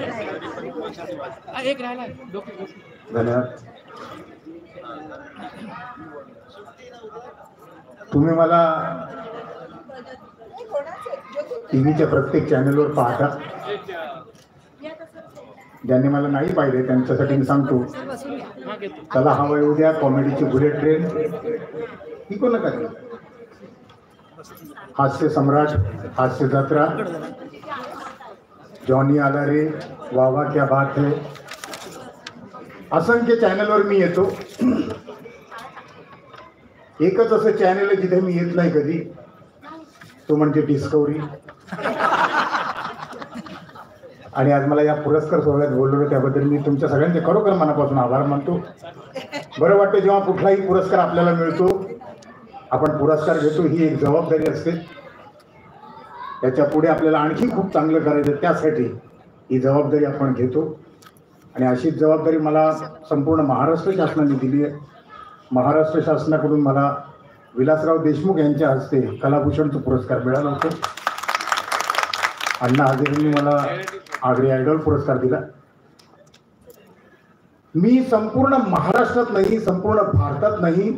एक राहिला. धन्यवाद. तुम्ही मला टीव्हीच्या प्रत्येक चॅनलवर पाहता. ज्यांनी मला नाही पाहिले त्यांच्यासाठी मी सांगतो, चला हवा येऊ द्या, कॉमेडीची बुलेट ट्रेन ही कोण नका. हास्य सम्राट, हास्य जत्रा, जॉनी आला रे, वावा क्या बात है, असंख्य चॅनलवर मी येतो. एकच असं चॅनल आहे जिथे मी येत नाही कधी, तो म्हणजे डिस्कवरी. आणि आज मला या पुरस्कार सोहळ्यात बोललो त्याबद्दल मी तुमच्या सगळ्यांचे खरोखर मनापासून आभार मानतो. बरं वाटतं जेव्हा कुठलाही पुरस्कार आपल्याला मिळतो, आपण पुरस्कार घेतो, ही एक जबाबदारी असते. त्याच्या पुढे आपल्याला आणखी खूप चांगलं करायचं, त्यासाठी ही जबाबदारी आपण घेतो आणि अशीच जबाबदारी मला संपूर्ण महाराष्ट्र शासनाने दिली आहे. महाराष्ट्र शासनाकडून मला विलासराव देशमुख यांच्या हस्ते कलाभूषणचा पुरस्कार मिळाला होता. अण्णा हजारेंनी मला आगरी आयडॉल पुरस्कार दिला. मी संपूर्ण महाराष्ट्रात नाही, संपूर्ण भारतात नाही,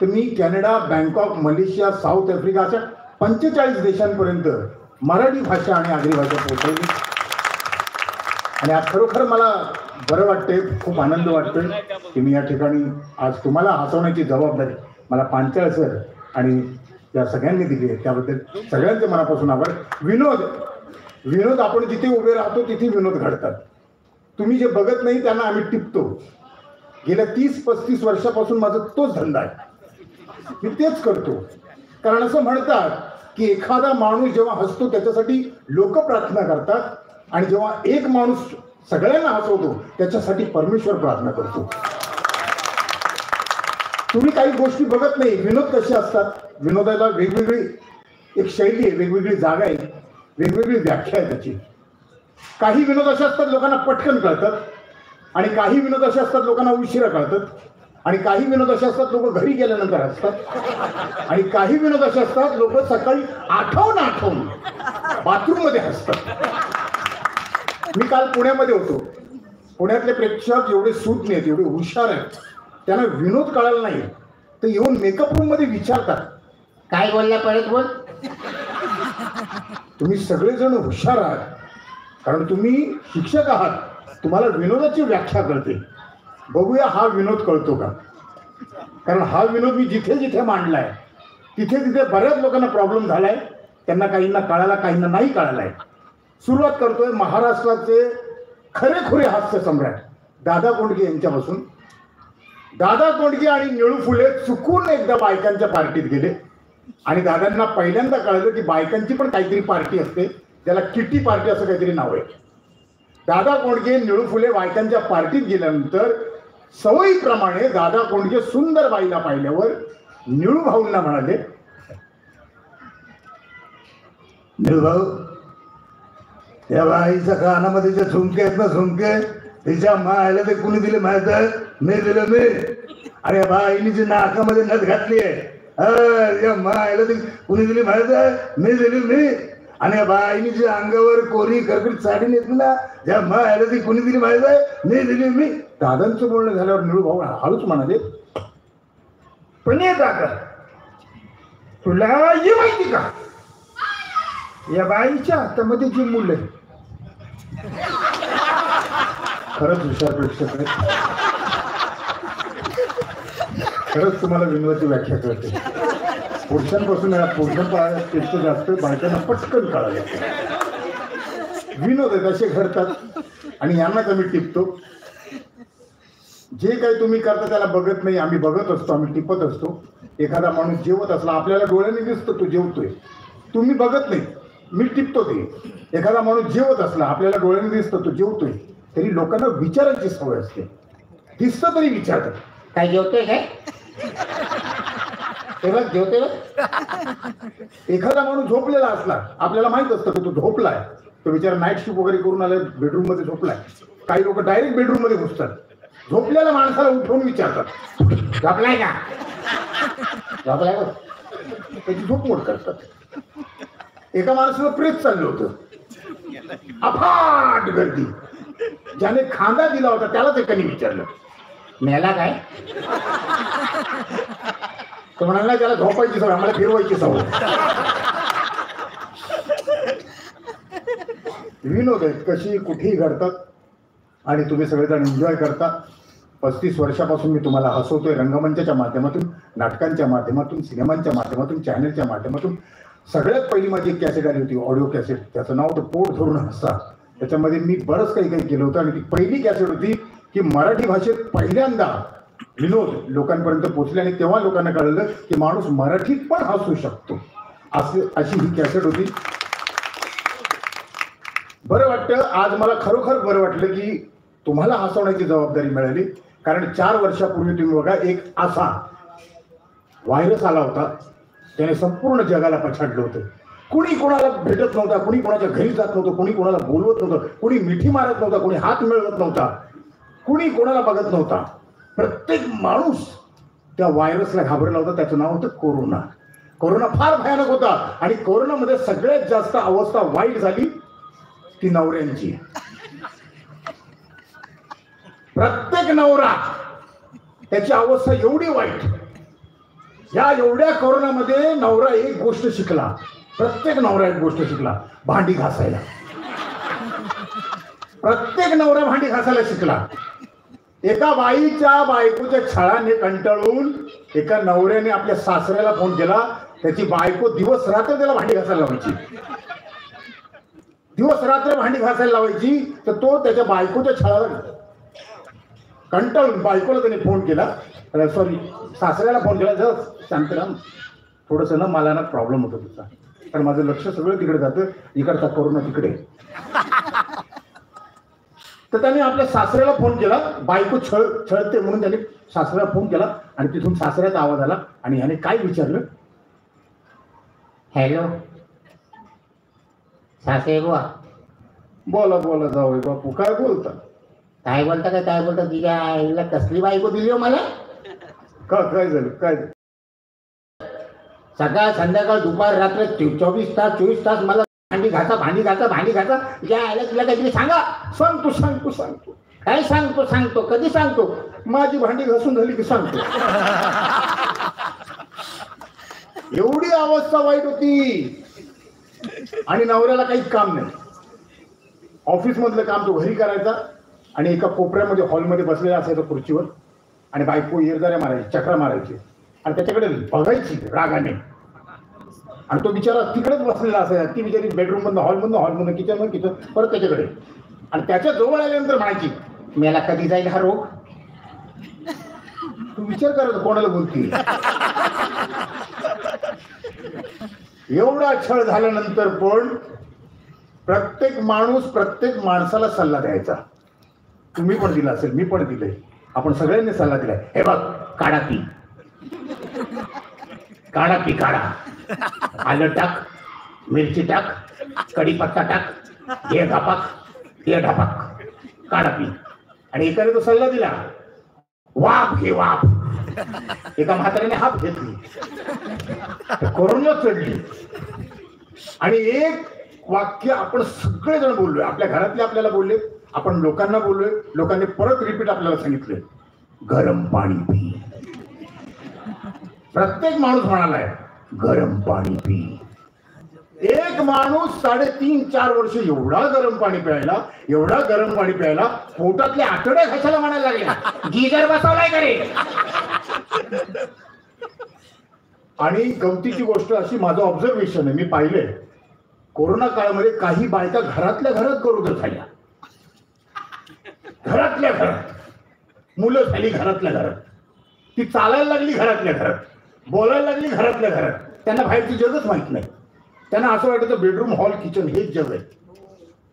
तर मी Canada, Bangkok, Malaysia, South Africa अशा 45 देशांपर्यंत मराठी भाषा आणि आगरी भाषा पोहोचवली. आणि आज खरोखर मला बरं वाटते, खूप आनंद वाटतोय की मी या ठिकाणी आज तुम्हाला हसवण्याची जबाबदारी मला पांचाळ सर आणि या सगळ्यांनी दिली आहे. त्याबद्दल सगळ्यांचे मनापासून आभार. विनोद आपण जिथे उभे राहतो तिथे विनोद घडतात. तुम्ही जे बघत नाही त्यांना आम्ही टिपतो. गेल्या 30-35 वर्षापासून माझा तोच धंदा आहे. मी तेच करतो. कारण असं म्हणतात की एखादा माणूस जेव्हा हसतो त्याच्यासाठी लोक प्रार्थना करतात आणि जेव्हा एक माणूस सगळ्यांना हसवतो त्याच्यासाठी परमेश्वर प्रार्थना करतो. तुम्ही काही गोष्टी बघत नाही. विनोद कसे असतात, विनोदाला वेगवेगळी एक शैली आहे, वेगवेगळी जागा आहे, वेगवेगळी व्याख्या आहे त्याची. काही विनोद असे असतात लोकांना पटकन कळतात आणि काही विनोद असे असतात लोकांना उशिरा कळतात आणि काही विनोद असे असतात लोक घरी गेल्यानंतर हसतात आणि काही विनोद असे असतात लोक सकाळी आठवून बाथरूम मध्ये हसतात. मी काल पुण्यामध्ये होतो. पुण्यातले प्रेक्षक एवढे सूट नाहीत, एवढे हुशार आहेत, त्यांना विनोद कळाला नाही तर येऊन मेकअप रूम मध्ये विचारतात काय बोलला, परत बोल. तुम्ही सगळेजण हुशार आहात कारण तुम्ही शिक्षक आहात, तुम्हाला विनोदाची व्याख्या कळते. बघूया हा विनोद कळतो का. कारण हा विनोद मी जिथे जिथे मांडलाय तिथे तिथे बऱ्याच लोकांना प्रॉब्लेम झालाय. त्यांना काहींना कळाला, काहींना नाही कळालाय. सुरुवात करतोय महाराष्ट्राचे खरेखुरे हास्य सम्राट दादा कोंडके यांच्यापासून. दादा कोंडके आणि निळू फुले चुकून एकदा बायकांच्या पार्टीत गेले आणि दादांना पहिल्यांदा कळलं की बायकांची पण काहीतरी पार्टी असते, त्याला किटी पार्टी असं काहीतरी नाव आहे. दादा कोंडके निळू फुले बायकांच्या पार्टीत गेल्यानंतर सवयीप्रमाणे दादा कोंडके सुंदर बाईला पाहिल्यावर निळू भाऊंना म्हणाले, निळू भाऊ, त्या बाईच्या कानामध्ये जे झुमके आहेत ना, झुमके तिच्या मायला ते कुणी दिले माहित आहे? मी दिलं मी. अरे बाईने जी नाकामध्ये नथ घातली आहे मायला ते कुणी दिली माहित आहे? मी दिली मी. आणि बाईने जी अंगावर कोरी करकरीत साडी नेसली ना, ज्या मायला ती कुणी दिली माहित आहे? मी दिली मी. दादांचं बोलणं झाल्यावर निळू भाऊ हळूच म्हणाले, पण ये दादा, तुला हे माहिती का या बाईच्या हातामध्ये जी मुलं आहे. खरंच हुशार प्रेक्षक आहे. खरंच तुम्हाला विनोदाची व्याख्या करते. पुरुषांपासून पुरुषांपेक्षा जास्त बायकांना पटकन कळालं. विनोद आहेत असे घडतात आणि यांनाच आम्ही टिपतो. जे काही तुम्ही करता त्याला बघत नाही, आम्ही बघत असतो, आम्ही टिपत असतो. एखादा माणूस जेवत असला आपल्याला डोळ्याने दिसतो तो जेवतोय, तुम्ही बघत नाही, मी टिपतो ते. एखादा माणूस जेवत असला आपल्याला डोळ्याने दिसतो तो जेवतोय, तरी लोकांना विचारायची सवय असते. दिसतं तरी विचारतात, काय जेवतोय काय, तेव्हा जेवतोय. एखादा माणूस झोपलेला असला आपल्याला माहित असतं की तो झोपलाय, तो बिचारा नाईट शिफ्ट वगैरे करून आलाय, बेडरूम मध्ये झोपलाय. काही लोक डायरेक्ट बेडरूम मध्ये घुसतात. झोपलेल्या माणसाला उठवून विचारतात, झोपलाय का, झोपलाय, त्याची झोप मोड करतात. एका माणसाला प्रेत चाललं होतं, अफाट गर्दी, ज्याने खांदा दिला होता त्यालाच एकाने विचारलं, मेला काय? तो म्हणाला त्याला झोपायची सवय, आम्हाला फिरवायची सवय. विनोद आहेत कशी कुठेही घडतात आणि तुम्ही सगळेजण एन्जॉय करता. 35 वर्षापासून मी तुम्हाला हसवतोय रंगमंचाच्या माध्यमातून, नाटकांच्या माध्यमातून, सिनेमांच्या माध्यमातून, चॅनलच्या माध्यमातून. सगळ्यात पहिली माझी एक कॅसेट आली होती, ऑडिओ कॅसेट, त्याचं नाव होतं पोट धरून हसा. त्याच्यामध्ये मी बरंच काही काही केलं होतं आणि ती पहिली कॅसेट होती की मराठी भाषेत पहिल्यांदा विनोद लोकांपर्यंत पोहोचले आणि तेव्हा लोकांना कळलं की माणूस मराठीत पण हसू शकतो. अशी ही कॅसेट होती. बरं वाटतं आज मला, खरोखर बरं वाटलं की तुम्हाला हसवण्याची जबाबदारी मिळाली. कारण 4 वर्षापूर्वी तुम्ही बघा एक असा व्हायरस आला होता त्याने संपूर्ण जगाला पछाडलं होतं. कुणी कोणाला भेटत नव्हता, कुणी कोणाच्या घरी जात नव्हतं, कुणी कोणाला बोलवत नव्हतं, कुणी मिठी मारत नव्हता, कुणी हात मिळवत नव्हता, कुणी कोणाला बघत नव्हता. प्रत्येक माणूस त्या व्हायरसला घाबरला होता. त्याचं नाव होतं कोरोना. कोरोना फार भयानक होता आणि कोरोनामध्ये सगळ्यात जास्त अवस्था वाईट झाली ती नवऱ्यांची. प्रत्येक नवरा त्याची अवस्था एवढी वाईट. या एवढ्या कोरोनामध्ये नवरा एक गोष्ट शिकला, प्रत्येक नवरा एक गोष्ट शिकला, भांडी घासायला. प्रत्येक नवरा भांडी घासायला शिकला. एका बाईच्या बायकोच्या छळाने कंटाळून एका नवऱ्याने आपल्या सासऱ्याला फोन केला. त्याची बायको दिवस रात्र त्याला भांडी घासायला लावायची, दिवस रात्र भांडी घासायला लावायची. तर तो त्याच्या बायकोच्या छळाला कंटाळून बायकोला त्याने फोन केला, सॉरी सासऱ्याला फोन केला, जर शांतराम थोडंसं ना मला ना प्रॉब्लेम होतो तुझा, कारण माझं लक्ष सगळं तिकडे जातं, इकडचा कोरोना तिकडे. तर त्याने आपल्या सासऱ्याला फोन केला. बायको छळते म्हणून त्याने सासऱ्याला फोन केला आणि तिथून सासऱ्याचा आवाज आला आणि याने काय विचारलं, हॅलो सासरे बुवा. बोला बोला जावई बापू, काय बोलता? काय बोलता काय बोलता? तिच्या आईला कसली बायको दिली हो मला? काय झालं काय? सकाळ संध्याकाळ दुपार रात्र 24 तास मला भांडी घासा. या आईला तुला काहीतरी सांगा. सांगतो काय सांगतो कधी सांगतो? माझी भांडी घासून झाली की सांगतो. एवढी अवस्था वाईट होती आणि नवऱ्याला काहीच काम नाही. ऑफिस मधलं काम तो घरी करायचा आणि एका कोपऱ्यामध्ये हॉलमध्ये बसलेला असायचा खुर्चीवर आणि बायको येरजाऱ्या मारायची, चक्रा मारायची आणि त्याच्याकडे बघायची रागाने आणि तो बिचारा तिकडेच बसलेला असायचा. ती बिचारी बेडरूम मधनं हॉलमधनं किचन परत त्याच्याकडे आणि त्याच्या जवळ आल्यानंतर म्हणायची, मला कधी जाईल हा रोग? तू विचार करत कोणाला बोलती? एवढा छळ झाल्यानंतर पण प्रत्येक माणूस प्रत्येक माणसाला सल्ला द्यायचा. तुम्ही पण दिला असेल, मी पण दिलंय, आपण सगळ्यांनी सल्ला दिलाय. हे बघ, काढा पी, आलं टाक, मिरची टाक, कढीपत्ता टाक, हे ढापाक, काढा पी. आणि एकाने तो सल्ला दिला, वाफ घे वाफ. एका म्हाताऱ्याने हाफ घेतली, कोरोना चढली आणि एक वाक्य आपण सगळेजण बोललोय. आपल्या घरातले आपल्याला बोलले, आपण लोकांना बोललोय, लोकांनी परत रिपीट आपल्याला सांगितलंय, गरम पाणी पी. प्रत्येक माणूस म्हणालाय गरम पाणी पी. एक माणूस 3.5-4 वर्ष एवढा गरम पाणी प्यायला पोटातले आतड्या घासायला म्हणायला लागल्या, गीजर बसवलाय का रे? आणि गमतीची गोष्ट अशी, माझं ऑब्झर्वेशन आहे, मी पाहिलंय कोरोना काळामध्ये काही बायका घरातल्या घरात गरोदर झाल्या, घरातल्या घरात मुलं झाली, घरातल्या घरात ती चालायला लागली, घरातल्या घरात बोलायला लागली, घरातल्या घरात. त्यांना बाहेरची जगच माहित नाही. त्यांना असं वाटतं बेडरूम हॉल किचन हेच जग आहे,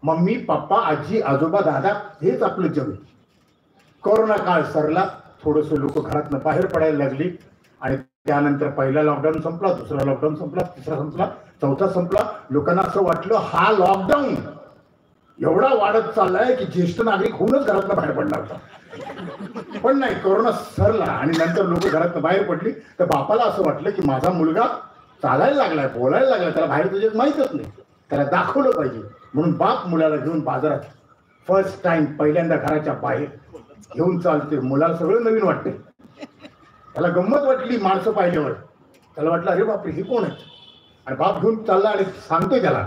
मम्मी पप्पा आजी आजोबा दादा हेच आपलं जग आहे. कोरोना काळ सरला, थोडंसं लोक घरातनं बाहेर पडायला लागली आणि त्यानंतर पहिला लॉकडाऊन संपला, दुसरा लॉकडाऊन संपला, तिसरा संपला, चौथा संपला. लोकांना असं वाटलं हा लॉकडाऊन एवढा वाढत चाललाय की ज्येष्ठ नागरिक होऊनच घरातनं बाहेर पडला होता. पण नाही, कोरोना सरला आणि नंतर लोक घरातनं बाहेर पडली तर बापाला असं वाटलं की माझा मुलगा चालायला लागलाय, बोलायला लागलाय, त्याला बाहेर तुझे माहीतच नाही, त्याला दाखवलं पाहिजे. म्हणून बाप मुलाला घेऊन बाजारात फर्स्ट टाइम पहिल्यांदा घराच्या बाहेर घेऊन चालते. मुलाला सगळं नवीन वाटते. त्याला गंमत वाटली माणसं पाहिल्यावर. त्याला वाटलं अरे बापरे हे कोण आहे? आणि बाप घेऊन चालला आणि सांगतोय त्याला,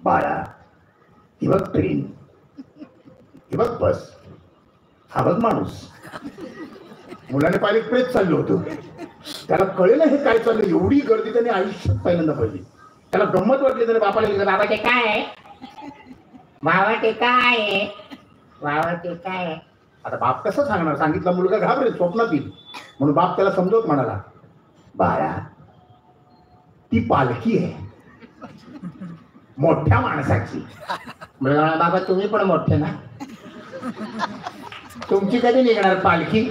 बाळा ही बघ ट्रेन, ही बघ बस, हा बघ माणूस. मुलाने पाहिलं प्रेत चाललं होतं. त्याला कळेल हे काय चाललं. एवढी गर्दी त्याने आयुष्यात पहिल्यांदा पाहिली. त्याला गंमत वाटली. त्याने बापाला लिहिलं, बाबा ते काय आहे? बाबा ते काय आहे? बाबा ते काय आहे? आता बाप कसं सांगणार? सांगितलं मुलगा घाबरेल, स्वप्नात येईल. म्हणून बाप त्याला समजवत म्हणाला, बाळा ती पालखी आहे मोठ्या माणसाची. मुलगा, बाबा तुम्ही पण मोठे ना, तुमची कधी निघणार पालखी?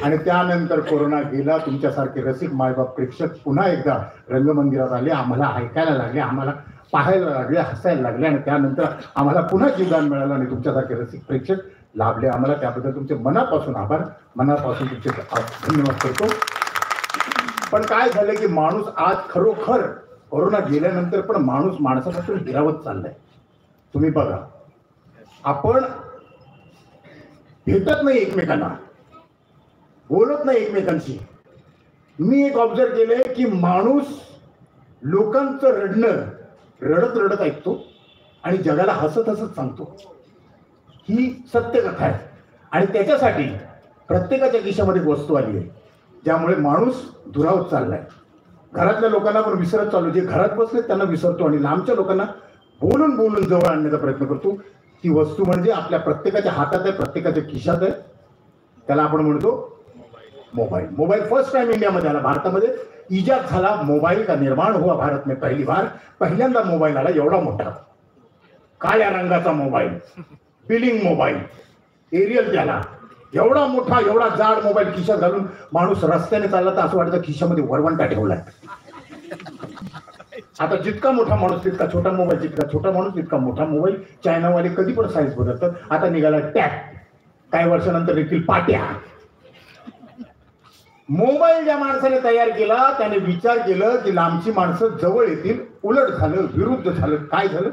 आणि त्यानंतर कोरोना गेला. तुमच्यासारखे रसिक मायबाप प्रेक्षक पुन्हा एकदा रंगमंदिरात आले, आम्हाला ऐकायला लागले, आम्हाला पाहायला लागले, हसायला लागले आणि त्यानंतर आम्हाला पुन्हा जीवदान मिळालं आणि तुमच्यासारखे रसिक प्रेक्षक लाभले आम्हाला. त्याबद्दल तुमचे मनापासून आभार, मनापासून तुमचे धन्यवाद करतो. पण काय झालं की माणूस आज खरोखर कोरोना गेल्यानंतर पण माणूस माणसापासून हिरावत चाललाय. तुम्ही बघा, आपण भेटत नाही एकमेकांना, बोलत नाही एकमेकांशी. मी एक ऑब्झर्व केलंय की माणूस लोकांचं रडणं रडत रडत ऐकतो आणि जगाला हसत हसत सांगतो. ही सत्य कथा आहे. आणि त्याच्यासाठी प्रत्येकाच्या खिशामध्ये वस्तू आली आहे, ज्यामुळे माणूस दुरावत चाललाय. घरातल्या लोकांना पण विसरत चाललो. जे घरात बसले त्यांना विसरतो आणि लांबच्या लोकांना बोलून बोलून जवळ आणण्याचा प्रयत्न करतो. ती वस्तू म्हणजे आपल्या प्रत्येकाच्या हातात आहे, प्रत्येकाच्या खिशात आहे. त्याला आपण म्हणतो मोबाईल. मोबाईल फर्स्ट टाइम इंडियामध्ये आला, भारतामध्ये इजाद झाला मोबाईल का निर्माण हुआ भारत में पहली बार. पहिल्यांदा मोबाईल आला एवढा मोठा, काळ्या रंगाचा मोबाईल, बिलिंग मोबाईल, एरियल त्याला. एवढा मोठा एवढा जाड मोबाईल खिशात घालून माणूस रस्त्याने चालला तर असं वाटतं खिशामध्ये वरवंटा ठेवलाय. आता जितका मोठा माणूस तितका छोटा मोबाईल, जितका छोटा माणूस तितका मोठा मोबाईल. चायनावाले कधी पण साईज बदलतात. आता निघाला टॅब, काही वर्षानंतर देखील पाट्या. मोबाईल ज्या माणसाने तयार केला त्याने विचार केलं की लांबची माणसं जवळ येतील. उलट झालं, विरुद्ध झालं. काय झालं?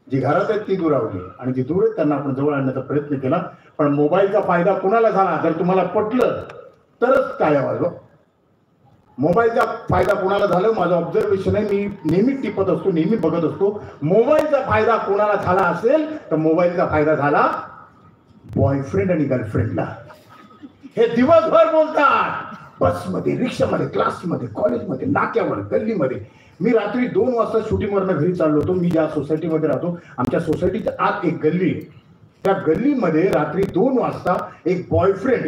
जी घरात आहेत ती दुरावली आणि जी दूर आहेत त्यांना आपण जवळ आणण्याचा प्रयत्न केला. पण मोबाईलचा फायदा कुणाला झाला जर तुम्हाला पटलं तरच काय वाजव. मोबाईलचा फायदा कुणाला झाला माझं ऑब्झर्वेशन आहे. मी नेहमी टिपत असतो, नेहमी बघत असतो. मोबाईलचा फायदा कुणाला झाला असेल तर मोबाईलचा फायदा झाला बॉयफ्रेंड आणि गर्लफ्रेंडला. हे दिवसभर बोलतात, बसमध्ये, रिक्षामध्ये, क्लासमध्ये, कॉलेजमध्ये, नाक्यावर, गल्लीमध्ये. मी रात्री 2 वाजता शूटिंगवरनं घरी चाललो होतो. मी ज्या सोसायटीमध्ये राहतो आमच्या सोसायटीच्या आत एक गल्ली आहे. त्या गल्लीमध्ये रात्री 2 वाजता एक बॉयफ्रेंड,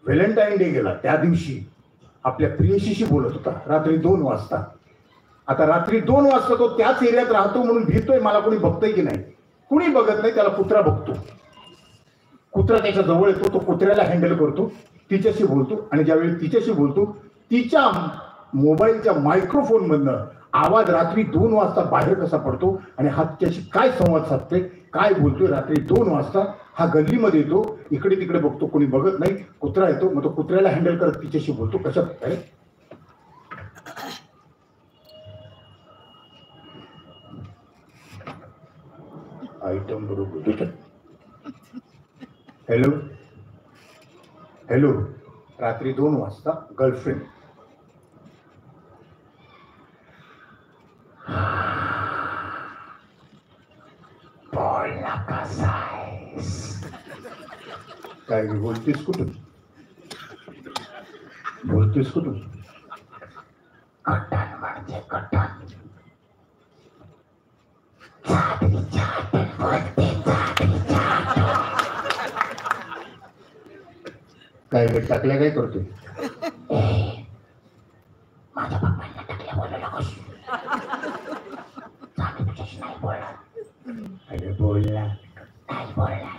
व्हॅलेंटाईन डे गेला त्या दिवशी, आपल्या प्रियशीशी बोलत होता रात्री 2 वाजता. आता रात्री 2 वाजता तो त्याच एरियात राहतो म्हणून भीतोय मला कोणी बघतोय की नाही. कुणी बघत नाही, त्याला कुत्रा बघतो. कुत्रा त्याच्या जवळ येतो, तो कुत्र्याला हँडल करतो, तिच्याशी बोलतो आणि ज्यावेळी तिच्याशी बोलतो तिच्या मोबाईलच्या मायक्रोफोन मधनं आवाज रात्री 2 वाजता बाहेर कसा पडतो आणि हा त्याची काय संवाद साधतोय, काय बोलतोय. रात्री 2 वाजता हा गल्लीमध्ये येतो, इकडे तिकडे बघतो, कोणी बघत नाही. कुत्रा येतो, मग तो कुत्र्याला हँडल करत तिच्याशी बोलतो. कशा प्रकारे? आयटम बरोबर. हॅलो हॅलो, रात्री 2 वाजता गर्लफ्रेंड. बोलला कसा आहेस? काय बोलतेस कुठून? बोलतेस कुठून? कट्टान म्हणजे कट्टान. काय टाकल्या काय करतोय? माझ्या बापांना टाकल्या बोलू नकोस. आम्ही तुझ्याशी नाही बोलणार. अगं बोलला, नाही बोलणार.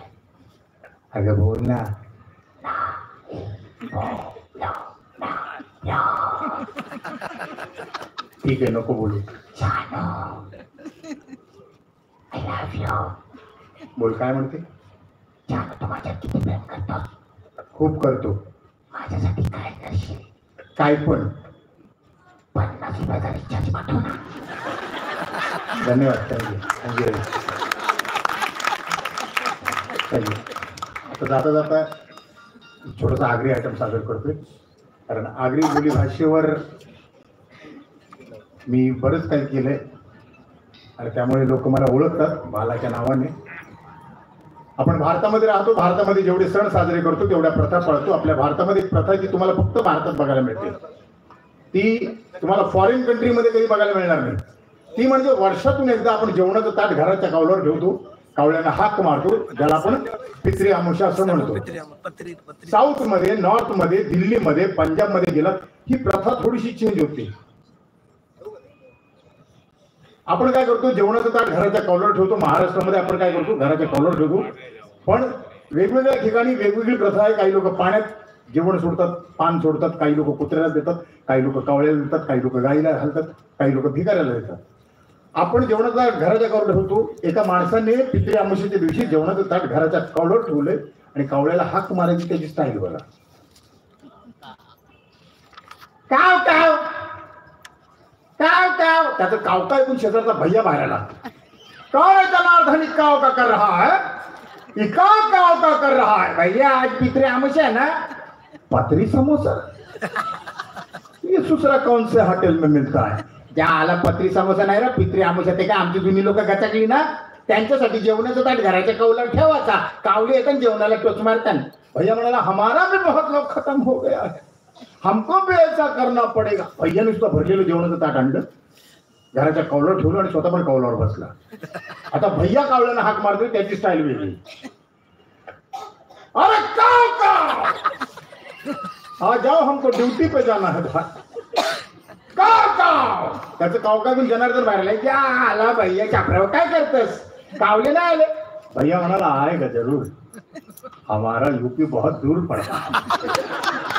अगं बोलला. ठीक आहे, नको बोलू. I love you. बोल, काय म्हणते? तू माझ्यात किती प्रेम करतो? खूप करतो. माझ्यासाठी काय करशील? काय पण. 50,000 रिचार्ज पाठव ना. धन्यवाद. थँक्यू. आता जाता जाता छोटासा आगरी आयटम सादर करतोय. कारण आगरी बोली भाषेवर मी बरंच काही केलंय आणि त्यामुळे लोक मला ओळखतात बालाच्या नावाने. आपण भारतामध्ये राहतो, भारतामध्ये जेवढे सण साजरे करतो तेवढ्या प्रथा पाळतो. आपल्या भारतामध्ये एक प्रथा जी तुम्हाला फक्त भारतात बघायला मिळते, ती तुम्हाला फॉरेन कंट्रीमध्ये कधी बघायला मिळणार नाही. ती म्हणजे वर्षातून एकदा आपण जेवणाचं ताट घराच्या कावल्यावर ठेवतो, कावळ्यांना हाक मारतो, ज्याला आपण पितरी अमावस्या असं म्हणतो. साऊथ मध्ये, नॉर्थ मध्ये, दिल्लीमध्ये, पंजाबमध्ये गेलात ही प्रथा थोडीशी चेंज होते. आपण काय करतो, जेवणाचं ताट घराच्या कॉलर ठेवतो. महाराष्ट्रामध्ये आपण काय करतो, घराच्या कॉलर ठेवतो. पण वेगवेगळ्या ठिकाणी वेगवेगळी प्रथा आहे. काही लोक पाण्यात जेवण सोडतात, पान सोडतात, काही लोक कुत्र्याला देतात, काही लोक कावळ्याला देतात, काही लोक गाईला घालतात, काही लोक भिकाऱ्याला देतात. आपण जेवणाचा घराच्या कावडर ठेवतो. एका माणसाने पितृ अमावस्येच्या दिवशी जेवणाचं ताट घराच्या कावडर ठेवलंय आणि कावळ्याला हाक मारायची त्याची स्टाईल बघा. काव काव काव काव. त्याचं काव काय पण शेजारचा भैया बाहेर आला. कौन है जनार्दन काव का कर रहा है? ये काव काव का कर रहा है? भैया आज पितृ अमावस्या है ना, पतरी समोसा ये दूसरा कौन से होटल में मिलता है? ज्या आला पत्री समोसा नाही रे, पितृ अमावस्या. ते काय आमची जुनी लोक गचकली ना, त्यांच्यासाठी जेवणाचं ताट घराच्या कौलात ठेवायचा. कावले येतात जेवणाला टोच मारतात. भैया म्हणाला हमारा भी बहुत लोग खत्म हो गया है, हमको भी ऐसा करना पडेगा. भैया नुसतं भरलेलं जेवणाचं ताट आणलं, घराच्या कौलावर ठेवलं आणि स्वतः पण कौलावर बसला. आता भैया कावल्यानं हाक मारतोय, त्याची स्टाईल वेगळी. अरे काव काव, आ जाओ हमको ड्यूटी पे जाना है भाई. काव काव. त्याचं काव काय पण जनार्दन बाहेर आला. क्या आला भैया चापराव, काय करतस? कावले नाही आले. भैया म्हणाला आएगा जरूर, हमारा यूपी बहुत दूर पड़ता है,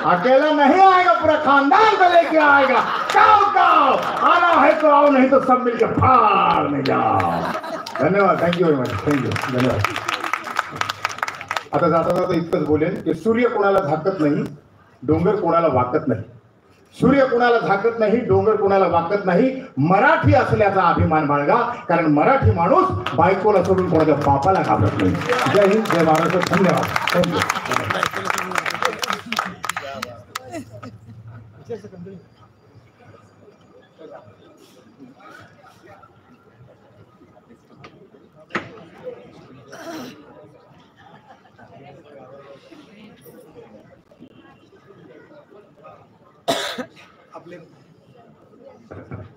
अकेला नहीं आएगा, पूरा खानदान को लेके आएगा. काव काव, आना है तो आओ, नहीं तो सब मिलकर फाड़ में जाओ. धन्यवाद, थँक्यू व्हेरी मच, थँक्यू, धन्यवाद. आता जाता जाता इतकंच बोलेन की सूर्य कोणाला झाकत नाही, डोंगर कोणाला वाकत नाही. सूर्य कोणाला झाकत नाही, डोंगर कोणाला वाकत नाही. मराठी असल्याचा अभिमान बाळगा, कारण मराठी माणूस बायकोला सोडून कोणाच्या बापाला घाबरत नाही. जय हिंद, जय महाराष्ट्र, धन्यवाद, थँक्यू.